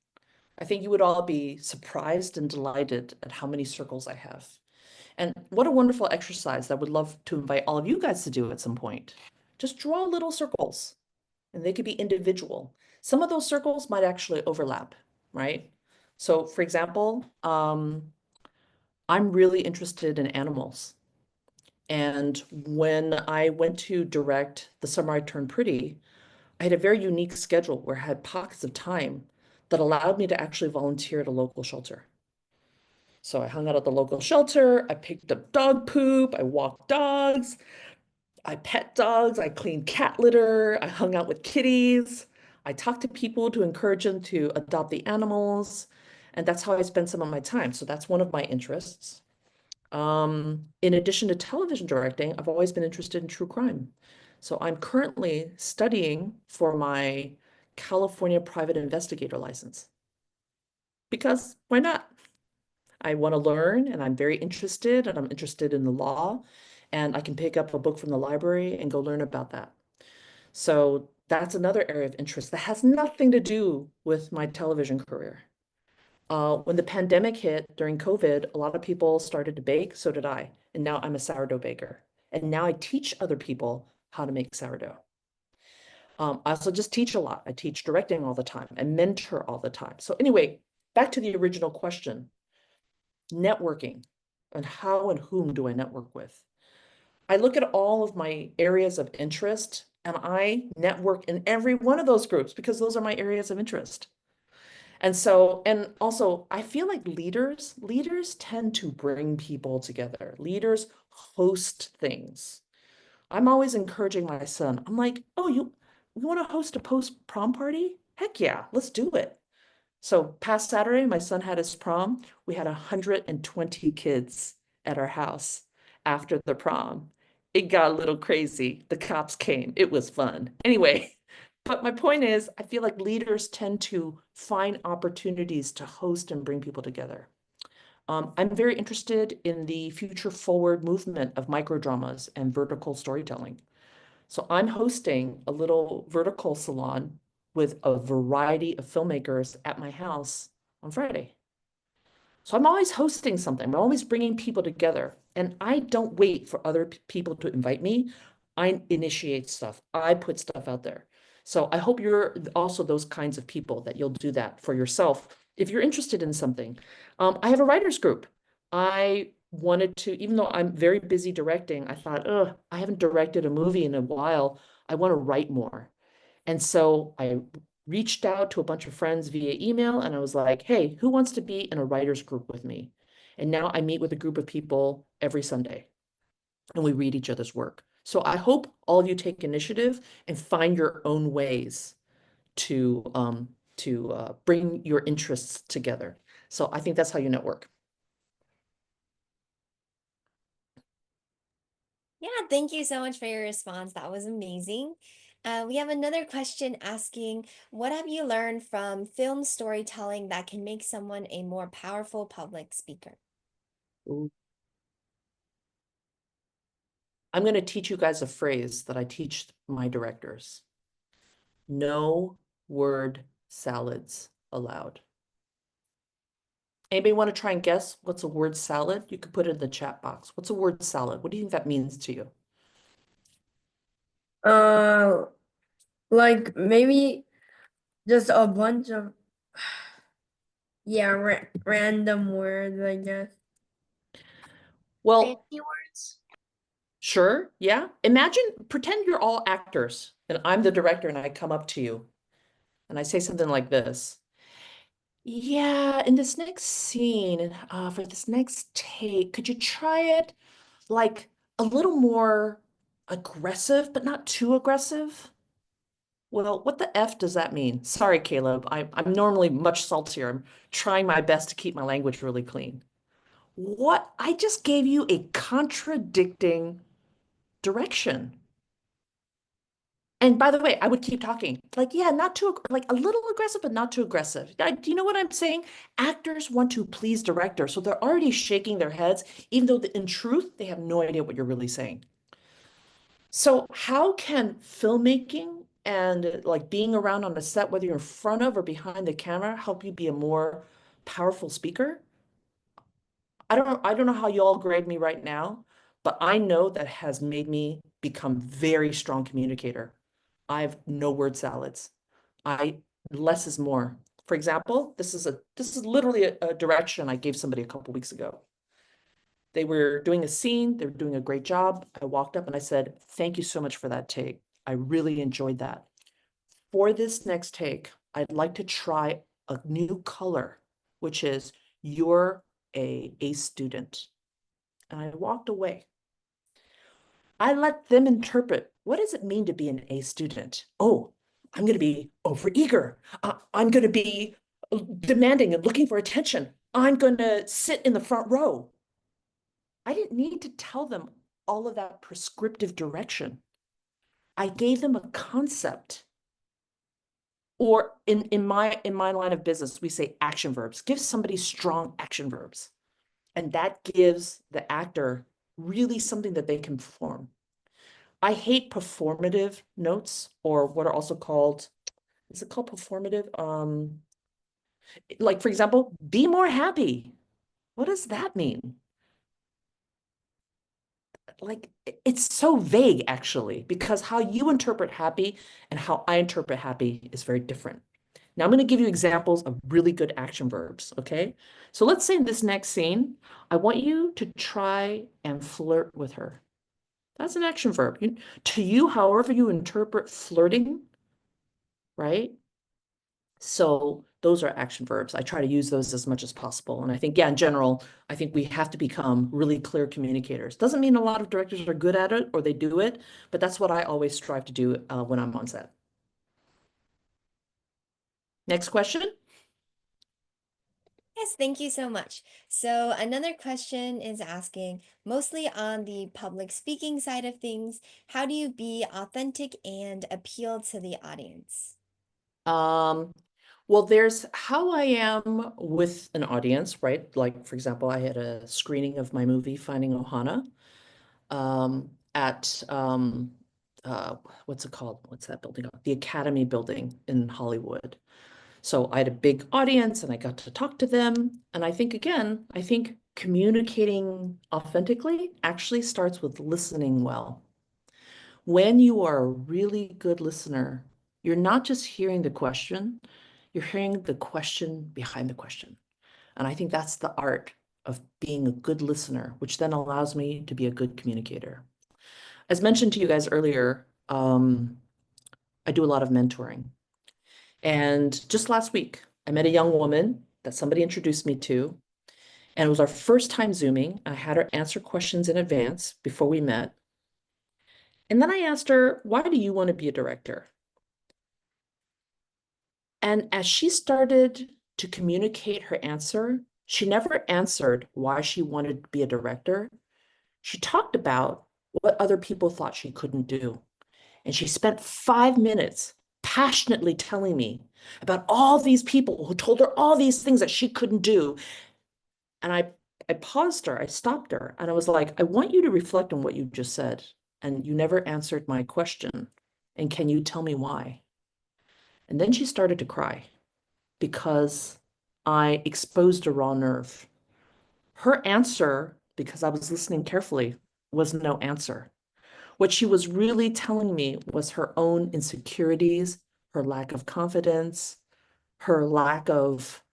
I think you would all be surprised and delighted at how many circles I have. And what a wonderful exercise that I would love to invite all of you guys to do at some point. Just draw little circles, and they could be individual. Some of those circles might actually overlap, right? So for example, I'm really interested in animals. And when I went to direct The Summer I Turned Pretty, I had a very unique schedule where I had pockets of time that allowed me to actually volunteer at a local shelter. So I hung out at the local shelter, I picked up dog poop, I walked dogs, I pet dogs, I cleaned cat litter, I hung out with kitties, I talked to people to encourage them to adopt the animals, and that's how I spend some of my time. So that's one of my interests. In addition to television directing, I've always been interested in true crime. So I'm currently studying for my California private investigator license. Because why not? I want to learn and I'm very interested and I'm interested in the law and I can pick up a book from the library and go learn about that. So that's another area of interest that has nothing to do with my television career. When the pandemic hit during COVID, a lot of people started to bake, so did I. And now I'm a sourdough baker. And now I teach other people how to make sourdough. I also just teach a lot. I teach directing all the time. I mentor all the time. So anyway, back to the original question. Networking and how and whom do I network with? I look at all of my areas of interest and I network in every one of those groups because those are my areas of interest. And so, and also, I feel like leaders tend to bring people together. Leaders host things. I'm always encouraging my son. I'm like, oh, you want to host a post-prom party? Heck yeah, let's do it. So past Saturday, my son had his prom. We had 120 kids at our house after the prom. It got a little crazy. The cops came. It was fun. Anyway, but my point is, I feel like leaders tend to find opportunities to host and bring people together. I'm very interested in the future forward movement of microdramas and vertical storytelling. So I'm hosting a little vertical salon with a variety of filmmakers at my house on Friday. So I'm always hosting something. I'm always bringing people together. And I don't wait for other people to invite me. I initiate stuff. I put stuff out there. So I hope you're also those kinds of people that you'll do that for yourself if you're interested in something. I have a writers group. I wanted to, even though I'm very busy directing, I thought, I haven't directed a movie in a while. I want to write more. And so I reached out to a bunch of friends via email and I was like, hey, who wants to be in a writers group with me? And now I meet with a group of people every Sunday and we read each other's work. So I hope all of you take initiative and find your own ways to bring your interests together. So I think that's how you network. Yeah, thank you so much for your response. That was amazing. We have another question asking, what have you learned from film storytelling that can make someone a more powerful public speaker? Ooh. I'm going to teach you guys a phrase that I teach my directors. No word salads allowed. Anybody want to try and guess what's a word salad? You could put it in the chat box. What's a word salad? What do you think that means to you? Like maybe just a bunch of random words, I guess. Well, Fancy words. sure, yeah. Imagine, pretend you're all actors and I'm the director and I come up to you and I say something like this. Yeah, in this next scene, for this next take, could you try it like a little more aggressive, but not too aggressive? Well, what the F does that mean? Sorry, Caleb. I'm normally much saltier. I'm trying my best to keep my language really clean. What? I just gave you a contradicting direction. And by the way, I would keep talking. Like, yeah, not too, like a little aggressive, but not too aggressive. Do you know what I'm saying? Actors want to please directors, so they're already shaking their heads, even though in truth, they have no idea what you're really saying. So how can filmmaking and like being around on a set, whether you're in front of or behind the camera, help you be a more powerful speaker? I don't know how you all grade me right now, but I know that has made me become very strong communicator. I've no word salads. I less is more. For example, this is literally a direction I gave somebody a couple weeks ago. They were doing a scene, they were doing a great job. I walked up and I said, thank you so much for that take. I really enjoyed that. For this next take, I'd like to try a new color, which is you're a student. And I walked away. I let them interpret, what does it mean to be an A student? Oh, I'm going to be overeager. I'm going to be demanding and looking for attention. I'm going to sit in the front row. I didn't need to tell them all of that prescriptive direction. I gave them a concept. Or in my line of business, we say action verbs. Give somebody strong action verbs. And that gives the actor really something that they can perform. I hate performative notes, or what are also called, is it called performative? Like for example, be more happy. What does that mean? Like it's so vague actually, because how you interpret happy and how I interpret happy is very different. Now I'm going to give you examples of really good action verbs, okay? So let's say in this next scene, I want you to try and flirt with her. That's an action verb. To you, however you interpret flirting, right? So those are action verbs. I try to use those as much as possible. And I think, yeah, in general, I think we have to become really clear communicators. Doesn't mean a lot of directors are good at it or they do it, but that's what I always strive to do when I'm on set. Next question. Yes, thank you so much. So another question is asking, mostly on the public speaking side of things, how do you be authentic and appeal to the audience? Well, there's how I am with an audience, right? Like, for example, I had a screening of my movie, Finding Ohana, at what's it called? What's that building called? The Academy Building in Hollywood. So I had a big audience and I got to talk to them. And I think, again, I think communicating authentically actually starts with listening well. When you are a really good listener, you're not just hearing the question, you're hearing the question behind the question. And I think that's the art of being a good listener, which then allows me to be a good communicator. As mentioned to you guys earlier, I do a lot of mentoring. And just last week, I met a young woman that somebody introduced me to. And it was our first time Zooming. I had her answer questions in advance before we met. And then I asked her, why do you want to be a director? And as she started to communicate her answer, she never answered why she wanted to be a director. She talked about what other people thought she couldn't do. And she spent 5 minutes passionately telling me about all these people who told her all these things that she couldn't do. And I paused her, I stopped her, and I was like, I want you to reflect on what you just said. And you never answered my question. And can you tell me why? And then she started to cry because I exposed a raw nerve. Her answer, because I was listening carefully, was no answer. What she was really telling me was her own insecurities, her lack of confidence, her lack of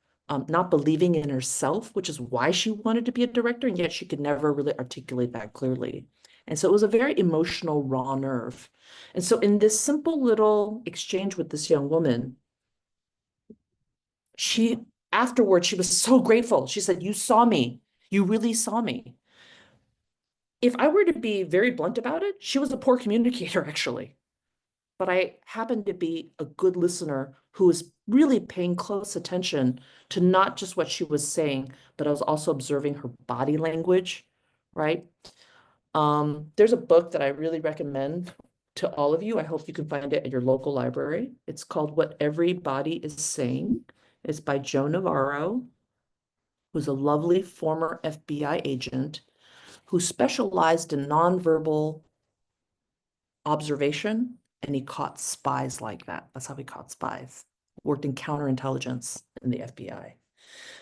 not believing in herself, which is why she wanted to be a director, and yet she could never really articulate that clearly. And so it was a very emotional, raw nerve. And so in this simple little exchange with this young woman, afterwards, she was so grateful. She said, you saw me. You really saw me. If I were to be very blunt about it, she was a poor communicator, actually. But I happened to be a good listener who was really paying close attention to not just what she was saying, but I was also observing her body language, right? There's a book that I really recommend to all of you. I hope you can find it at your local library. It's called What Everybody is Saying. It's by Joe Navarro, who's a lovely former FBI agent who specialized in nonverbal observation, and he caught spies like that. That's how he caught spies. Worked in counterintelligence in the FBI.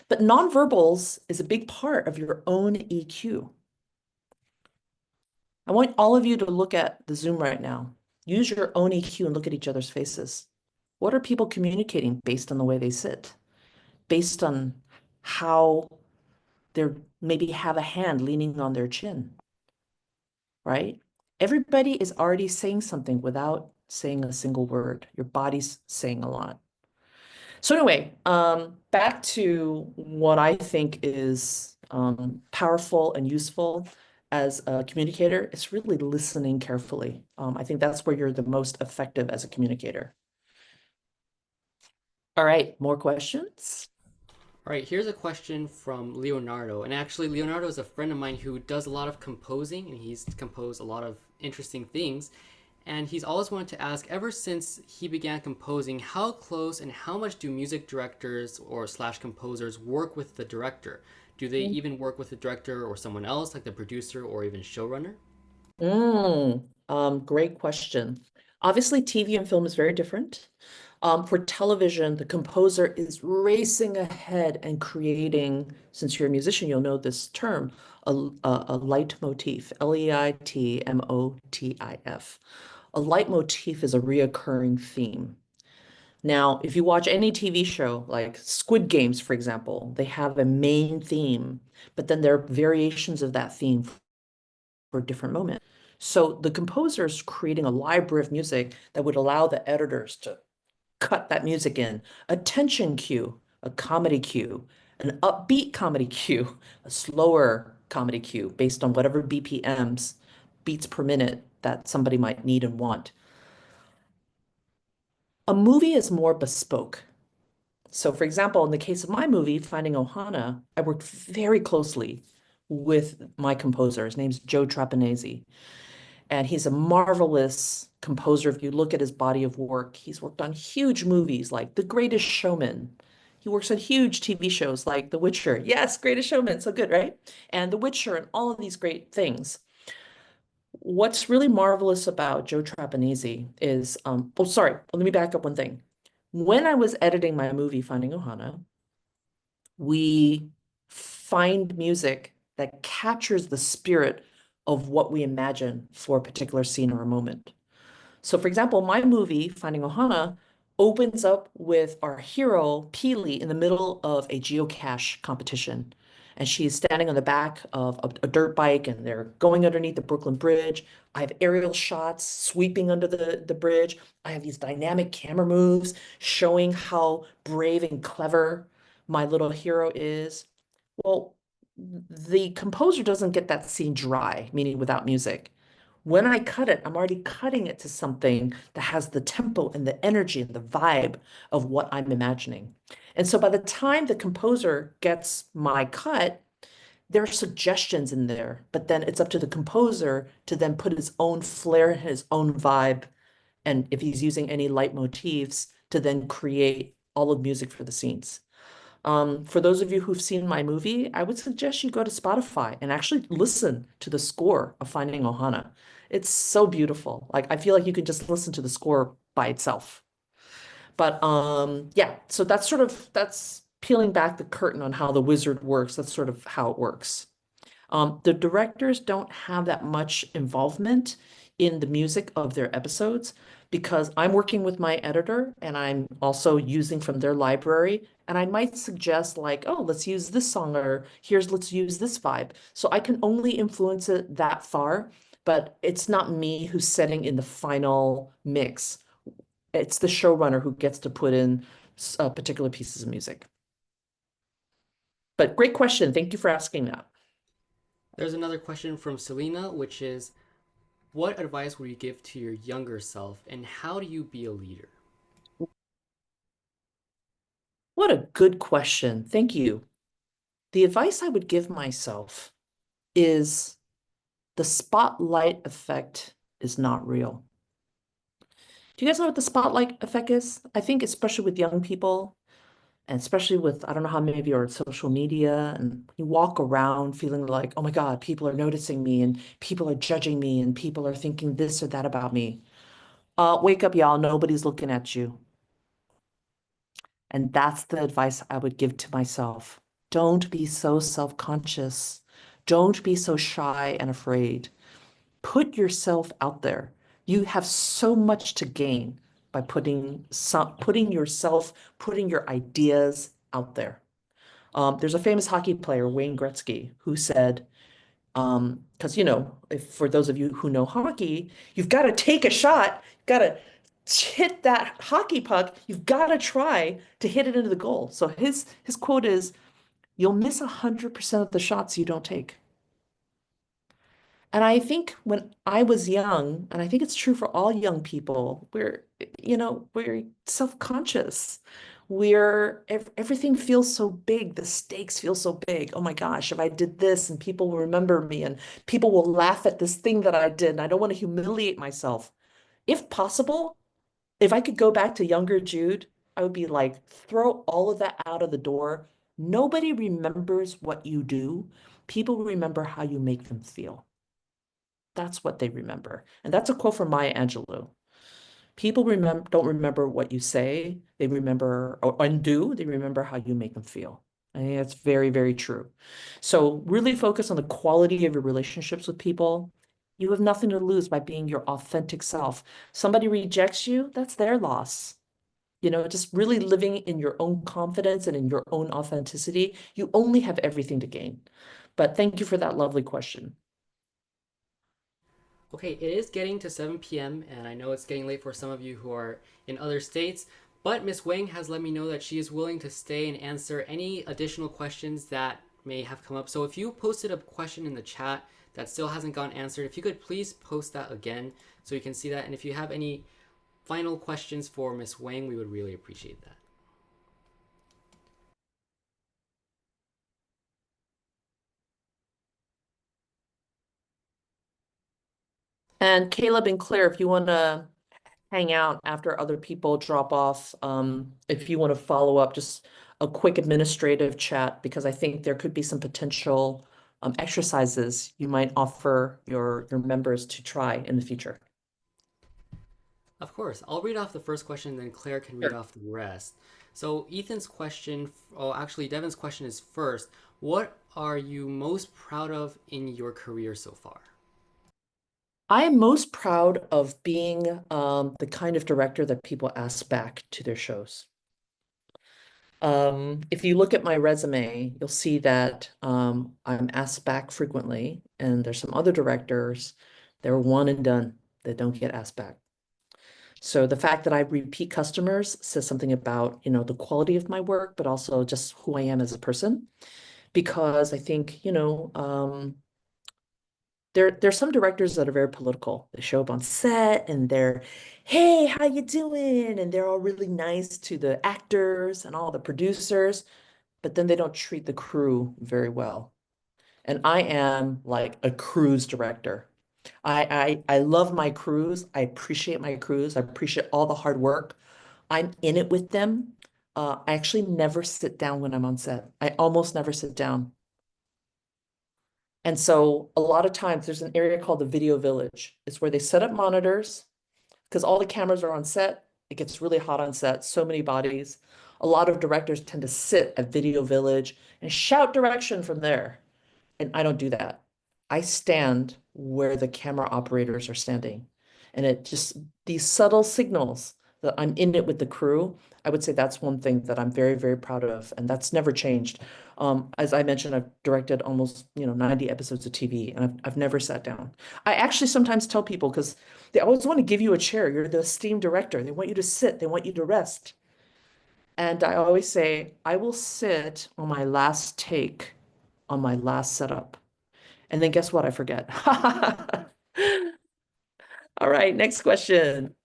But nonverbals is a big part of your own EQ. I want all of you to look at the Zoom right now. Use your own EQ and look at each other's faces. What are people communicating based on the way they sit? Based on how they're maybe have a hand leaning on their chin, right? Everybody is already saying something without saying a single word. Your body's saying a lot. So anyway, back to what I think is powerful and useful as a communicator. It's really listening carefully. I think that's where you're the most effective as a communicator. All right, more questions? All right, here's a question from Leonardo. And actually, Leonardo is a friend of mine who does a lot of composing, and he's composed a lot of interesting things. And he's always wanted to ask, ever since he began composing, how close and how much do music directors or slash composers work with the director? Do they even work with the director or someone else, like the producer or even showrunner? Great question. Obviously, TV and film is very different. For television, the composer is racing ahead and creating, since you're a musician, you'll know this term, a leitmotif, Leitmotif. A leitmotif is a reoccurring theme. Now, if you watch any TV show, like Squid Games, for example, they have a main theme, but then there are variations of that theme for different moments. So the composer is creating a library of music that would allow the editors to cut that music in. A tension cue, a comedy cue, an upbeat comedy cue, a slower comedy cue based on whatever BPMs, beats per minute, that somebody might need and want. A movie is more bespoke. So for example, in the case of my movie, Finding Ohana, I worked very closely with my composer. His name's Joe Trapanese. And he's a marvelous composer. If you look at his body of work, he's worked on huge movies like The Greatest Showman. He works on huge TV shows like The Witcher. Yes, Greatest Showman, so good, right? And The Witcher and all of these great things. What's really marvelous about Joe Trapanese is, oh, sorry, let me back up one thing. When I was editing my movie, Finding Ohana, we find music that captures the spirit of what we imagine for a particular scene or a moment. So for example, my movie, Finding Ohana, opens up with our hero, Peely, in the middle of a geocache competition. And she's standing on the back of a dirt bike and they're going underneath the Brooklyn Bridge. I have aerial shots sweeping under the bridge. I have these dynamic camera moves showing how brave and clever my little hero is. Well, the composer doesn't get that scene dry, meaning without music. When I cut it, I'm already cutting it to something that has the tempo and the energy and the vibe of what I'm imagining. And so by the time the composer gets my cut, there are suggestions in there, but then it's up to the composer to then put his own flair and his own vibe. And if he's using any leitmotifs, to then create all of music for the scenes. For those of you who've seen my movie, I would suggest you go to Spotify and actually listen to the score of Finding Ohana. It's so beautiful. Like I feel like you could just listen to the score by itself. But yeah, so that's peeling back the curtain on how the wizard works. That's sort of how it works. The directors don't have that much involvement in the music of their episodes because I'm working with my editor and I'm also using from their library. And I might suggest like, oh, let's use this song or let's use this vibe. So I can only influence it that far, but it's not me who's setting in the final mix. It's the showrunner who gets to put in particular pieces of music. But great question. Thank you for asking that. There's another question from Selena, which is, what advice would you give to your younger self, and how do you be a leader? What a good question. Thank you. The advice I would give myself is the spotlight effect is not real. Do you guys know what the spotlight effect is? I think especially with young people, and especially with, I don't know how many of you are on social media and you walk around feeling like, oh my God, people are noticing me and people are judging me and people are thinking this or that about me. Wake up, y'all. Nobody's looking at you. And that's the advice I would give to myself. Don't be so self-conscious. Don't be so shy and afraid. Put yourself out there. You have so much to gain by putting your ideas out there. There's a famous hockey player, Wayne Gretzky, who said, because if for those of you who know hockey, you've got to take a shot, you've got to hit that hockey puck, you've got to try to hit it into the goal. So his quote is, "You'll miss 100% of the shots you don't take." And I think when I was young, and I think it's true for all young people, we're self-conscious. Everything feels so big. The stakes feel so big. Oh my gosh, if I did this and people will remember me and people will laugh at this thing that I did, and I don't want to humiliate myself. If possible, if I could go back to younger Jude, I would be like, throw all of that out of the door. Nobody remembers what you do. People remember how you make them feel. That's what they remember. And that's a quote from Maya Angelou. People don't remember what you say. They remember or undo. They remember how you make them feel. I think that's very, very true. So really focus on the quality of your relationships with people. You have nothing to lose by being your authentic self. Somebody rejects you, that's their loss. Just really living in your own confidence and in your own authenticity, you only have everything to gain. But thank you for that lovely question. Okay, it is getting to 7 p.m., and I know it's getting late for some of you who are in other states, but Miss Wang has let me know that she is willing to stay and answer any additional questions that may have come up. So if you posted a question in the chat that still hasn't gotten answered, if you could please post that again so you can see that. And if you have any final questions for Miss Wang, we would really appreciate that. And Caleb and Claire, if you want to hang out after other people drop off. If you want to follow up, just a quick administrative chat, because I think there could be some potential exercises you might offer your members to try in the future. Of course. I'll read off the first question, then Claire can read Sure. off the rest. So Ethan's question, oh, actually, Devin's question is first. What are you most proud of in your career so far? I am most proud of being the kind of director that people ask back to their shows. If you look at my resume, you'll see that I'm asked back frequently, and there's some other directors, they're one and done. They don't get asked back. So the fact that I repeat customers says something about, the quality of my work, but also just who I am as a person. Because I think, there's some directors that are very political. They show up on set and they're, hey, how you doing? And they're all really nice to the actors and all the producers, but then they don't treat the crew very well. And I am like a cruise director. I love my crews. I appreciate my crews. I appreciate all the hard work. I'm in it with them. I actually never sit down when I'm on set. I almost never sit down. And so a lot of times there's an area called the video village. It's where they set up monitors because all the cameras are on set. It gets really hot on set, so many bodies. A lot of directors tend to sit at video village and shout direction from there. And I don't do that. I stand where the camera operators are standing. And it just, these subtle signals that I'm in it with the crew, I would say that's one thing that I'm very, very proud of. And that's never changed. As I mentioned, I've directed almost, 90 episodes of TV, and I've never sat down. I actually sometimes tell people, because they always want to give you a chair. You're the esteemed director. They want you to sit. They want you to rest. And I always say, I will sit on my last take on my last setup. And then guess what? I forget. All right, next question.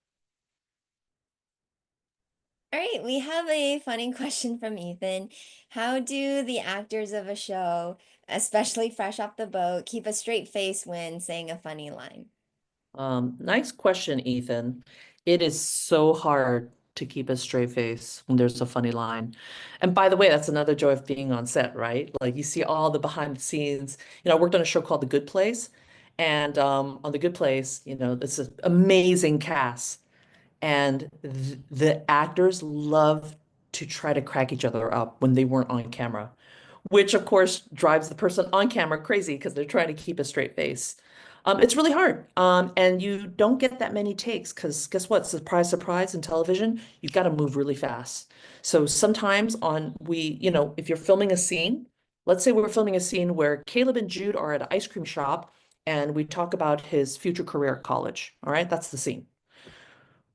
All right, we have a funny question from Ethan. How do the actors of a show, especially fresh off the boat, keep a straight face when saying a funny line? Nice question, Ethan. It is so hard to keep a straight face when there's a funny line. And by the way, that's another joy of being on set, right? Like you see all the behind the scenes. I worked on a show called The Good Place. And on The Good Place, it's an amazing cast. And the actors love to try to crack each other up when they weren't on camera, which of course drives the person on camera crazy because they're trying to keep a straight face. It's really hard. And you don't get that many takes because guess what? Surprise, surprise, in television, you've got to move really fast. So sometimes if you're filming a scene, let's say we're filming a scene where Caleb and Jude are at an ice cream shop and we talk about his future career at college. All right, that's the scene.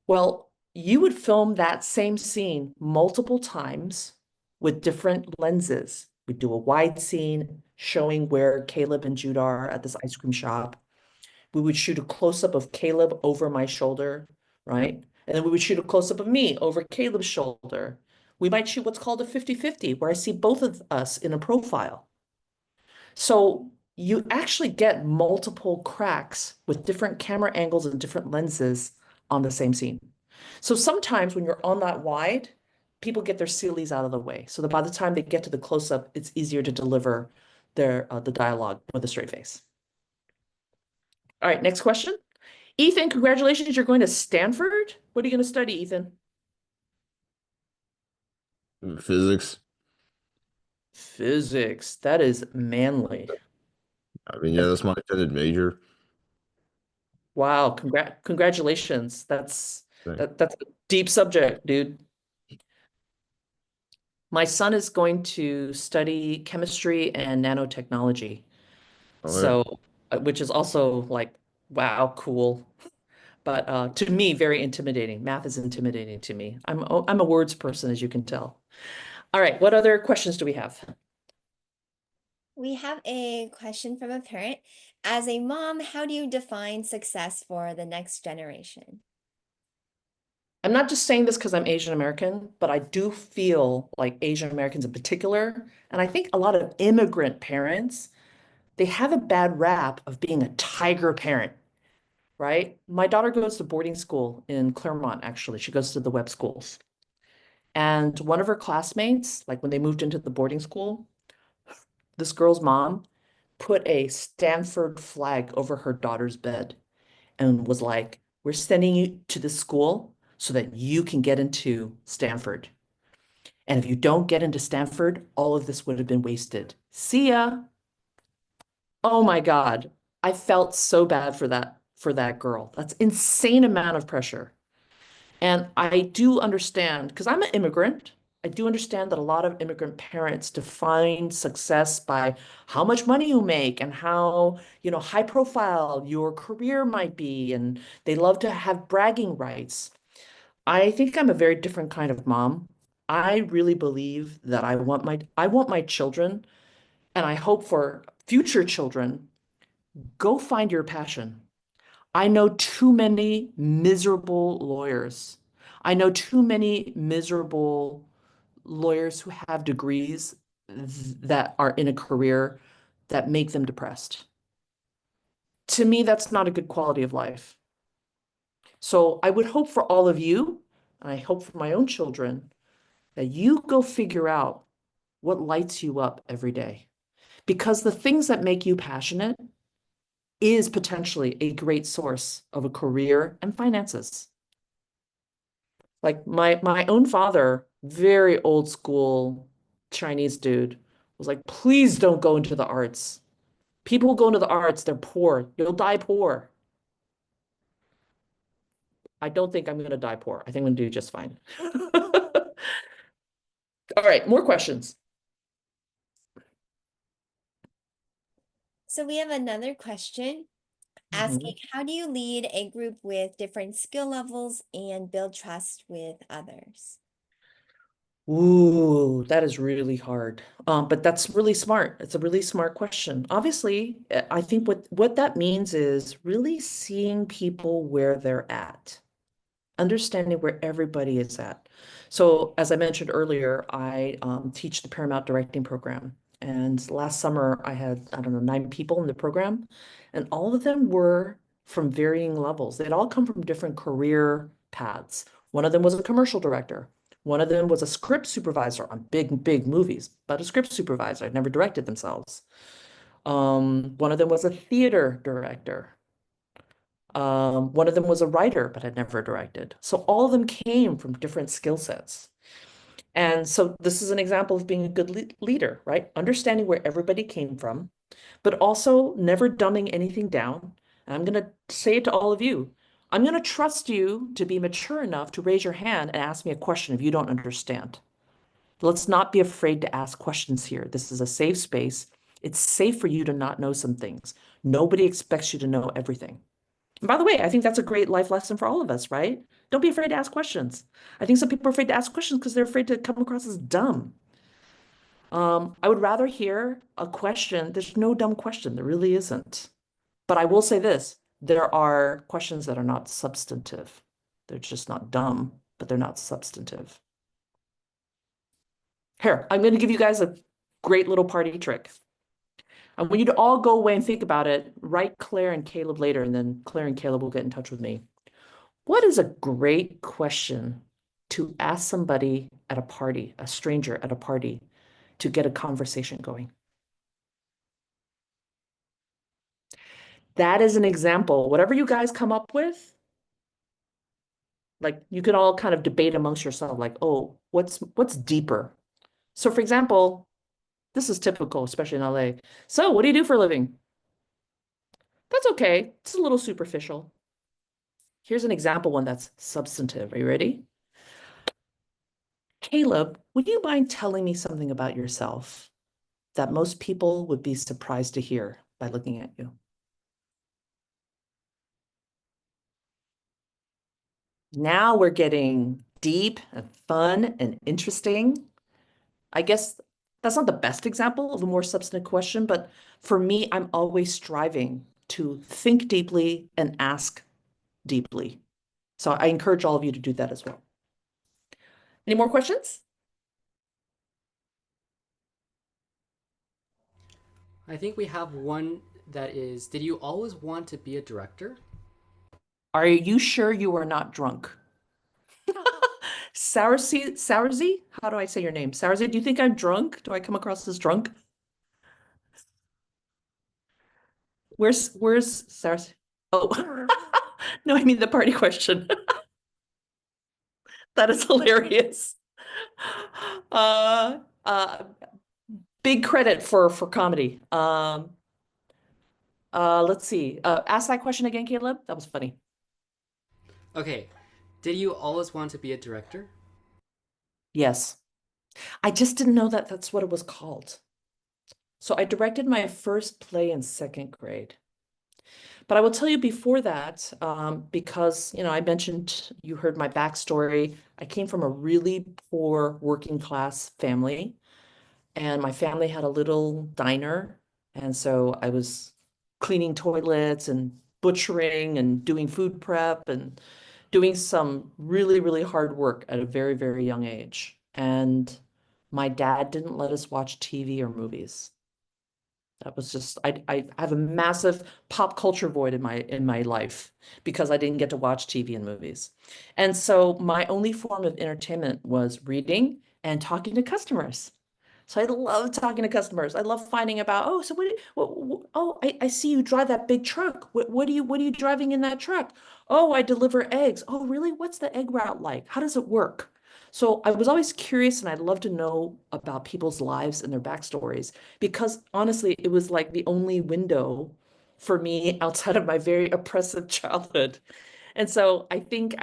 Well, you would film that same scene multiple times with different lenses. We'd do a wide scene showing where Caleb and Jude are at this ice cream shop. We would shoot a close-up of Caleb over my shoulder, right? And then we would shoot a close-up of me over Caleb's shoulder. We might shoot what's called a 50-50, where I see both of us in a profile. So you actually get multiple cracks with different camera angles and different lenses on the same scene. So sometimes when you're on that wide, people get their sillies out of the way, so that by the time they get to the close-up, it's easier to deliver the dialogue with a straight face. All right, next question. Ethan, congratulations, you're going to Stanford. What are you going to study, Ethan? Physics. Physics. That is manly. I mean, yeah, that's my intended major. Wow, congratulations. That's Thing. that's a deep subject, dude. My son is going to study chemistry and nanotechnology. Oh, yeah. So, which is also like, wow, cool. But to me, very intimidating. Math is intimidating to me. I'm a words person, as you can tell. All right, what other questions do we have? We have a question from a parent. As a mom, how do you define success for the next generation? I'm not just saying this because I'm Asian American, but I do feel like Asian Americans in particular, and I think a lot of immigrant parents, they have a bad rap of being a tiger parent. right? My daughter goes to boarding school in Claremont, actually. She goes to the web schools. And one of her classmates, like when they moved into the boarding school, this girl's mom put a Stanford flag over her daughter's bed and was like, we're sending you to the school so that you can get into Stanford. And if you don't get into Stanford, all of this would have been wasted. See ya. Oh my God. I felt so bad for that girl. That's insane amount of pressure. And I do understand, because I'm an immigrant, I do understand that a lot of immigrant parents define success by how much money you make and how, high profile your career might be. And they love to have bragging rights. I think I'm a very different kind of mom. I really believe that I want my children, and I hope for future children, go find your passion. I know too many miserable lawyers. I know too many miserable lawyers who have degrees that are in a career that make them depressed. To me, that's not a good quality of life. So I would hope for all of you, and I hope for my own children, that you go figure out what lights you up every day. Because the things that make you passionate is potentially a great source of a career and finances. Like my own father, very old school Chinese dude, was like, please don't go into the arts. People who go into the arts, they're poor. You'll die poor. I don't think I'm gonna die poor. I think I'm gonna do just fine. All right, more questions. So we have another question asking, how do you lead a group with different skill levels and build trust with others? Ooh, that is really hard. But that's really smart. It's a really smart question. Obviously, I think what that means is really seeing people where they're at, understanding where everybody is at. So, as I mentioned earlier, I teach the Paramount directing program. And last summer, I had, I don't know, 9 people in the program, and all of them were from varying levels. They'd all come from different career paths. One of them was a commercial director. One of them was a script supervisor on big, big movies, but a script supervisor, never directed themselves. One of them was a theater director. One of them was a writer, but had never directed. So all of them came from different skill sets. And so this is an example of being a good leader, right? Understanding where everybody came from, but also never dumbing anything down. And I'm going to say it to all of you. I'm going to trust you to be mature enough to raise your hand and ask me a question if you don't understand. Let's not be afraid to ask questions here. This is a safe space. It's safe for you to not know some things. Nobody expects you to know everything. And by the way, I think that's a great life lesson for all of us, right? Don't be afraid to ask questions. I think some people are afraid to ask questions because they're afraid to come across as dumb. I would rather hear a question. There's no dumb question. There really isn't. But I will say this, there are questions that are not substantive. They're just not dumb, but they're not substantive. Here, I'm going to give you guys a great little party trick. I want you to all go away and think about it. Write Claire and Caleb later, and then Claire and Caleb will get in touch with me. What is a great question to ask somebody at a party, a stranger at a party, to get a conversation going? That is an example. Whatever you guys come up with, like you can all kind of debate amongst yourself, like, oh, what's deeper? So for example, this is typical, especially in LA. So what do you do for a living? That's okay. It's a little superficial. Here's an example one that's substantive. Are you ready? Caleb, would you mind telling me something about yourself that most people would be surprised to hear by looking at you? Now we're getting deep and fun and interesting. I guess that's not the best example of a more substantive question, but for me, I'm always striving to think deeply and ask deeply. So I encourage all of you to do that as well. Any more questions? I think we have one that is, did you always want to be a director? Are you sure you are not drunk? Saurzy? How do I say your name? Saurzy, do you think I'm drunk? Do I come across as drunk? Where's Saurzy? Oh, no, I mean the party question. That is hilarious. Uh, uh, big credit for comedy. Let's see. Ask that question again, Caleb. That was funny. Okay. Did you always want to be a director? Yes. I just didn't know that that's what it was called. So I directed my first play in second grade. But I will tell you before that, because, I mentioned, you heard my backstory. I came from a really poor working class family, and my family had a little diner. And so I was cleaning toilets and butchering and doing food prep and doing some really, really hard work at a very, very young age. And my dad didn't let us watch TV or movies. That was just I have a massive pop culture void in my life because I didn't get to watch TV and movies. And so my only form of entertainment was reading and talking to customers. So I love talking to customers. I love finding about, oh, so oh, I see you drive that big truck. What are you driving in that truck? Oh, I deliver eggs. Oh, really? What's the egg route like? How does it work? So I was always curious, and I'd love to know about people's lives and their backstories, because honestly, it was like the only window for me outside of my very oppressive childhood. And so I think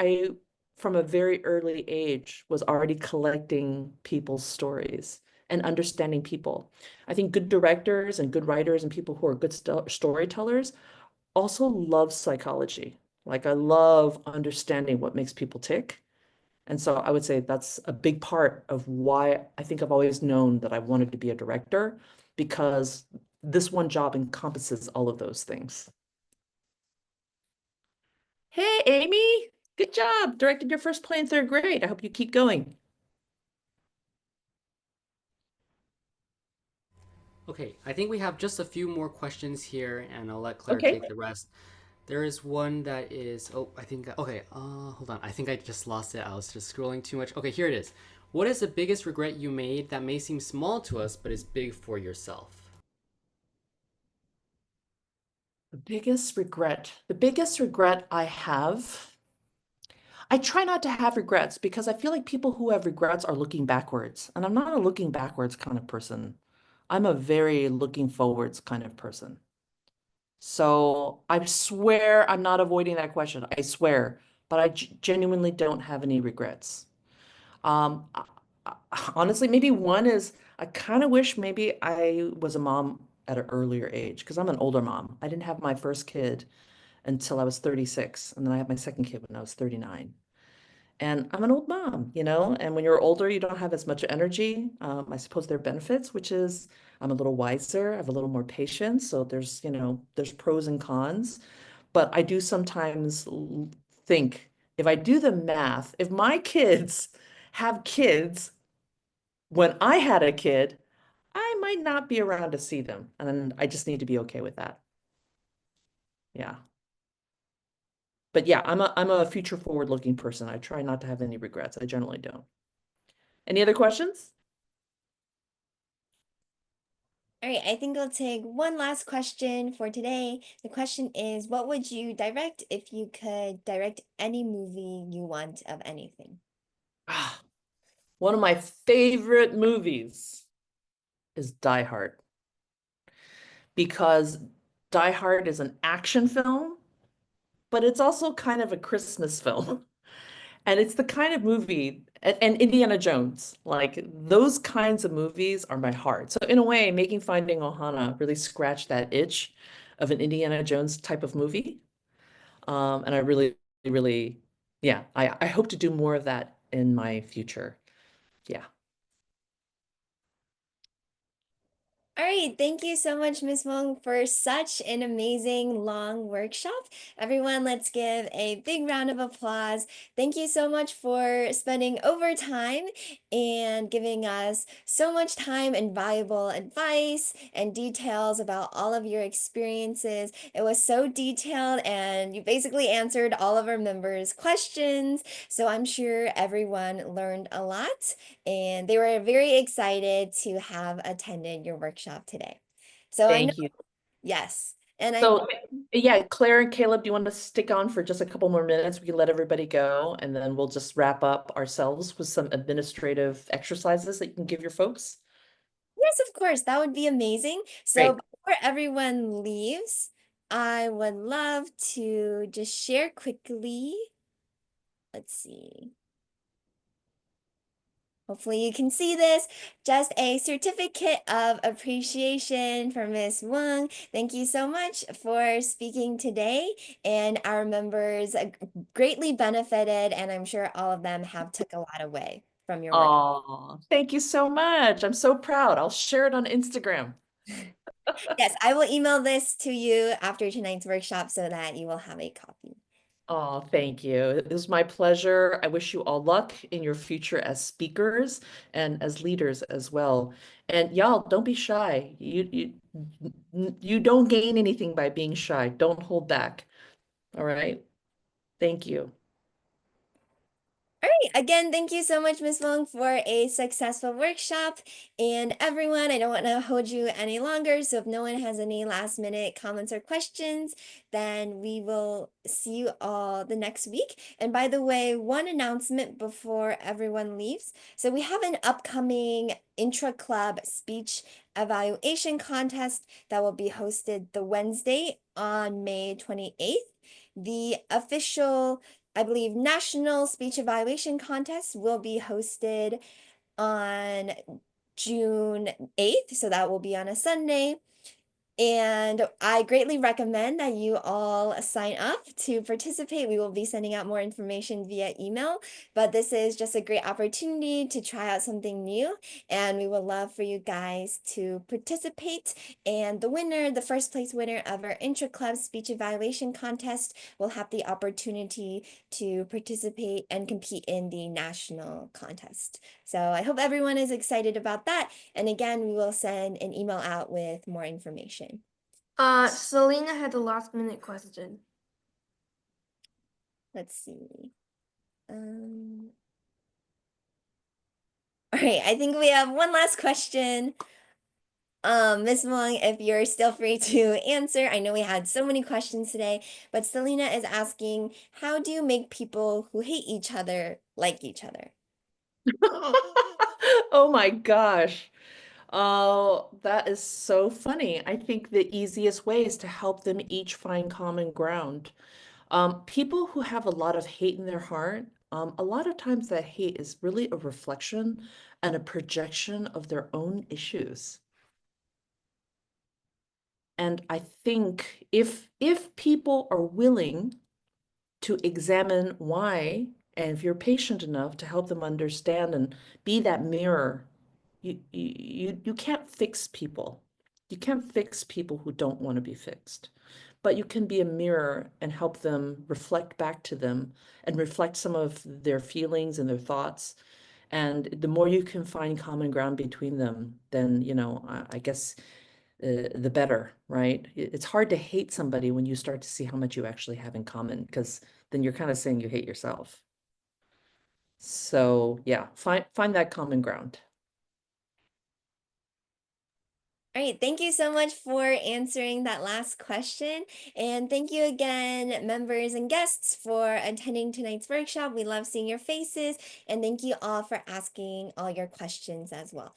from a very early age, was already collecting people's stories and understanding people. I think good directors and good writers and people who are good storytellers also love psychology. Like, I love understanding what makes people tick. And so I would say that's a big part of why I think I've always known that I wanted to be a director, because this one job encompasses all of those things. Hey, Amy, good job. Directed your first play in third grade. I hope you keep going. Okay, I think we have just a few more questions here, and I'll let Claire Okay. take the rest. There is one that is, oh, I think, okay, hold on. I think I just lost it. I was just scrolling too much. Okay, here it is. What is the biggest regret you made that may seem small to us, but is big for yourself? The biggest regret I have, I try not to have regrets because I feel like people who have regrets are looking backwards. And I'm not a looking backwards kind of person. I'm a very looking forwards kind of person. So I swear I'm not avoiding that question. I swear, but I genuinely don't have any regrets. Um, I- Honestly, maybe one is I kind of wish maybe I was a mom at an earlier age, because I'm an older mom. I didn't have my first kid until I was 36, and then I had my second kid when I was 39. And I'm an old mom, and when you're older, you don't have as much energy. I suppose there are benefits, which is I'm a little wiser, I have a little more patience. So there's pros and cons. But I do sometimes think, if I do the math, if my kids have kids when I had a kid, I might not be around to see them. And I just need to be okay with that. Yeah. But yeah, I'm a future forward looking person. I try not to have any regrets. I generally don't. Any other questions? All right, I think I'll take one last question for today. The question is, what would you direct if you could direct any movie you want of anything? Ah, one of my favorite movies is Die Hard, because Die Hard is an action film, but it's also kind of a Christmas film. And it's the kind of movie, and Indiana Jones, like those kinds of movies are my heart. So in a way, making Finding Ohana really scratched that itch of an Indiana Jones type of movie. And I really, really, yeah, I hope to do more of that in my future. Yeah. All right, thank you so much, Ms. Wong, for such an amazing long workshop. Everyone, let's give a big round of applause. Thank you so much for spending overtime and giving us so much time and valuable advice and details about all of your experiences. It was so detailed, and you basically answered all of our members' questions. So I'm sure everyone learned a lot, and they were very excited to have attended your workshop today. So I know, Thank you. yes, and I So, yeah, Claire and Caleb, do you want to stick on for just a couple more minutes? We can let everybody go, and then we'll just wrap up ourselves with some administrative exercises that you can give your folks. yes, of course, that would be amazing. So Great. before everyone leaves, I would love to just share quickly. Let's see. Hopefully you can see this. Just a certificate of appreciation for Ms. Wong. Thank you so much for speaking today, and our members greatly benefited, and I'm sure all of them have took a lot away from your work. Oh, thank you so much. I'm so proud. I'll share it on Instagram. Yes, I will email this to you after tonight's workshop so that you will have a copy. Oh, thank you. It was my pleasure. I wish you all luck in your future as speakers and as leaders as well. And y'all, don't be shy. You don't gain anything by being shy. Don't hold back. All right. Thank you. All right, again, thank you so much, Ms. Wong, for a successful workshop. And everyone, I don't want to hold you any longer, so if no one has any last minute comments or questions, then we will see you all the next week. And by the way, one announcement before everyone leaves. So we have an upcoming intra-club speech evaluation contest that will be hosted the Wednesday on May 28th. The official, I believe, National Speech Evaluation Contest will be hosted on June 8th, so that will be on a Sunday. And I greatly recommend that you all sign up to participate. We will be sending out more information via email, but this is just a great opportunity to try out something new, and we would love for you guys to participate. And the winner, the first place winner of our intra-club speech evaluation contest, will have the opportunity to participate and compete in the national contest. So I hope everyone is excited about that. And again, we will send an email out with more information. Selena had a last minute question. Let's see. All right, I think we have one last question. Ms. Wong, if you're still free to answer, I know we had so many questions today, but Selena is asking, how do you make people who hate each other like each other? Oh my gosh. Oh, that is so funny. I think the easiest way is to help them each find common ground. People who have a lot of hate in their heart, a lot of times that hate is really a reflection and a projection of their own issues. And I think if people are willing to examine why, and if you're patient enough to help them understand and be that mirror, you can't fix people. You can't fix people who don't want to be fixed, but you can be a mirror and help them reflect back to them and reflect some of their feelings and their thoughts. And the more you can find common ground between them, then, I guess the better, right? It's hard to hate somebody when you start to see how much you actually have in common, because then you're kind of saying you hate yourself. So yeah, find that common ground. All right, thank you so much for answering that last question. And thank you again, members and guests, for attending tonight's workshop. We love seeing your faces. And thank you all for asking all your questions as well.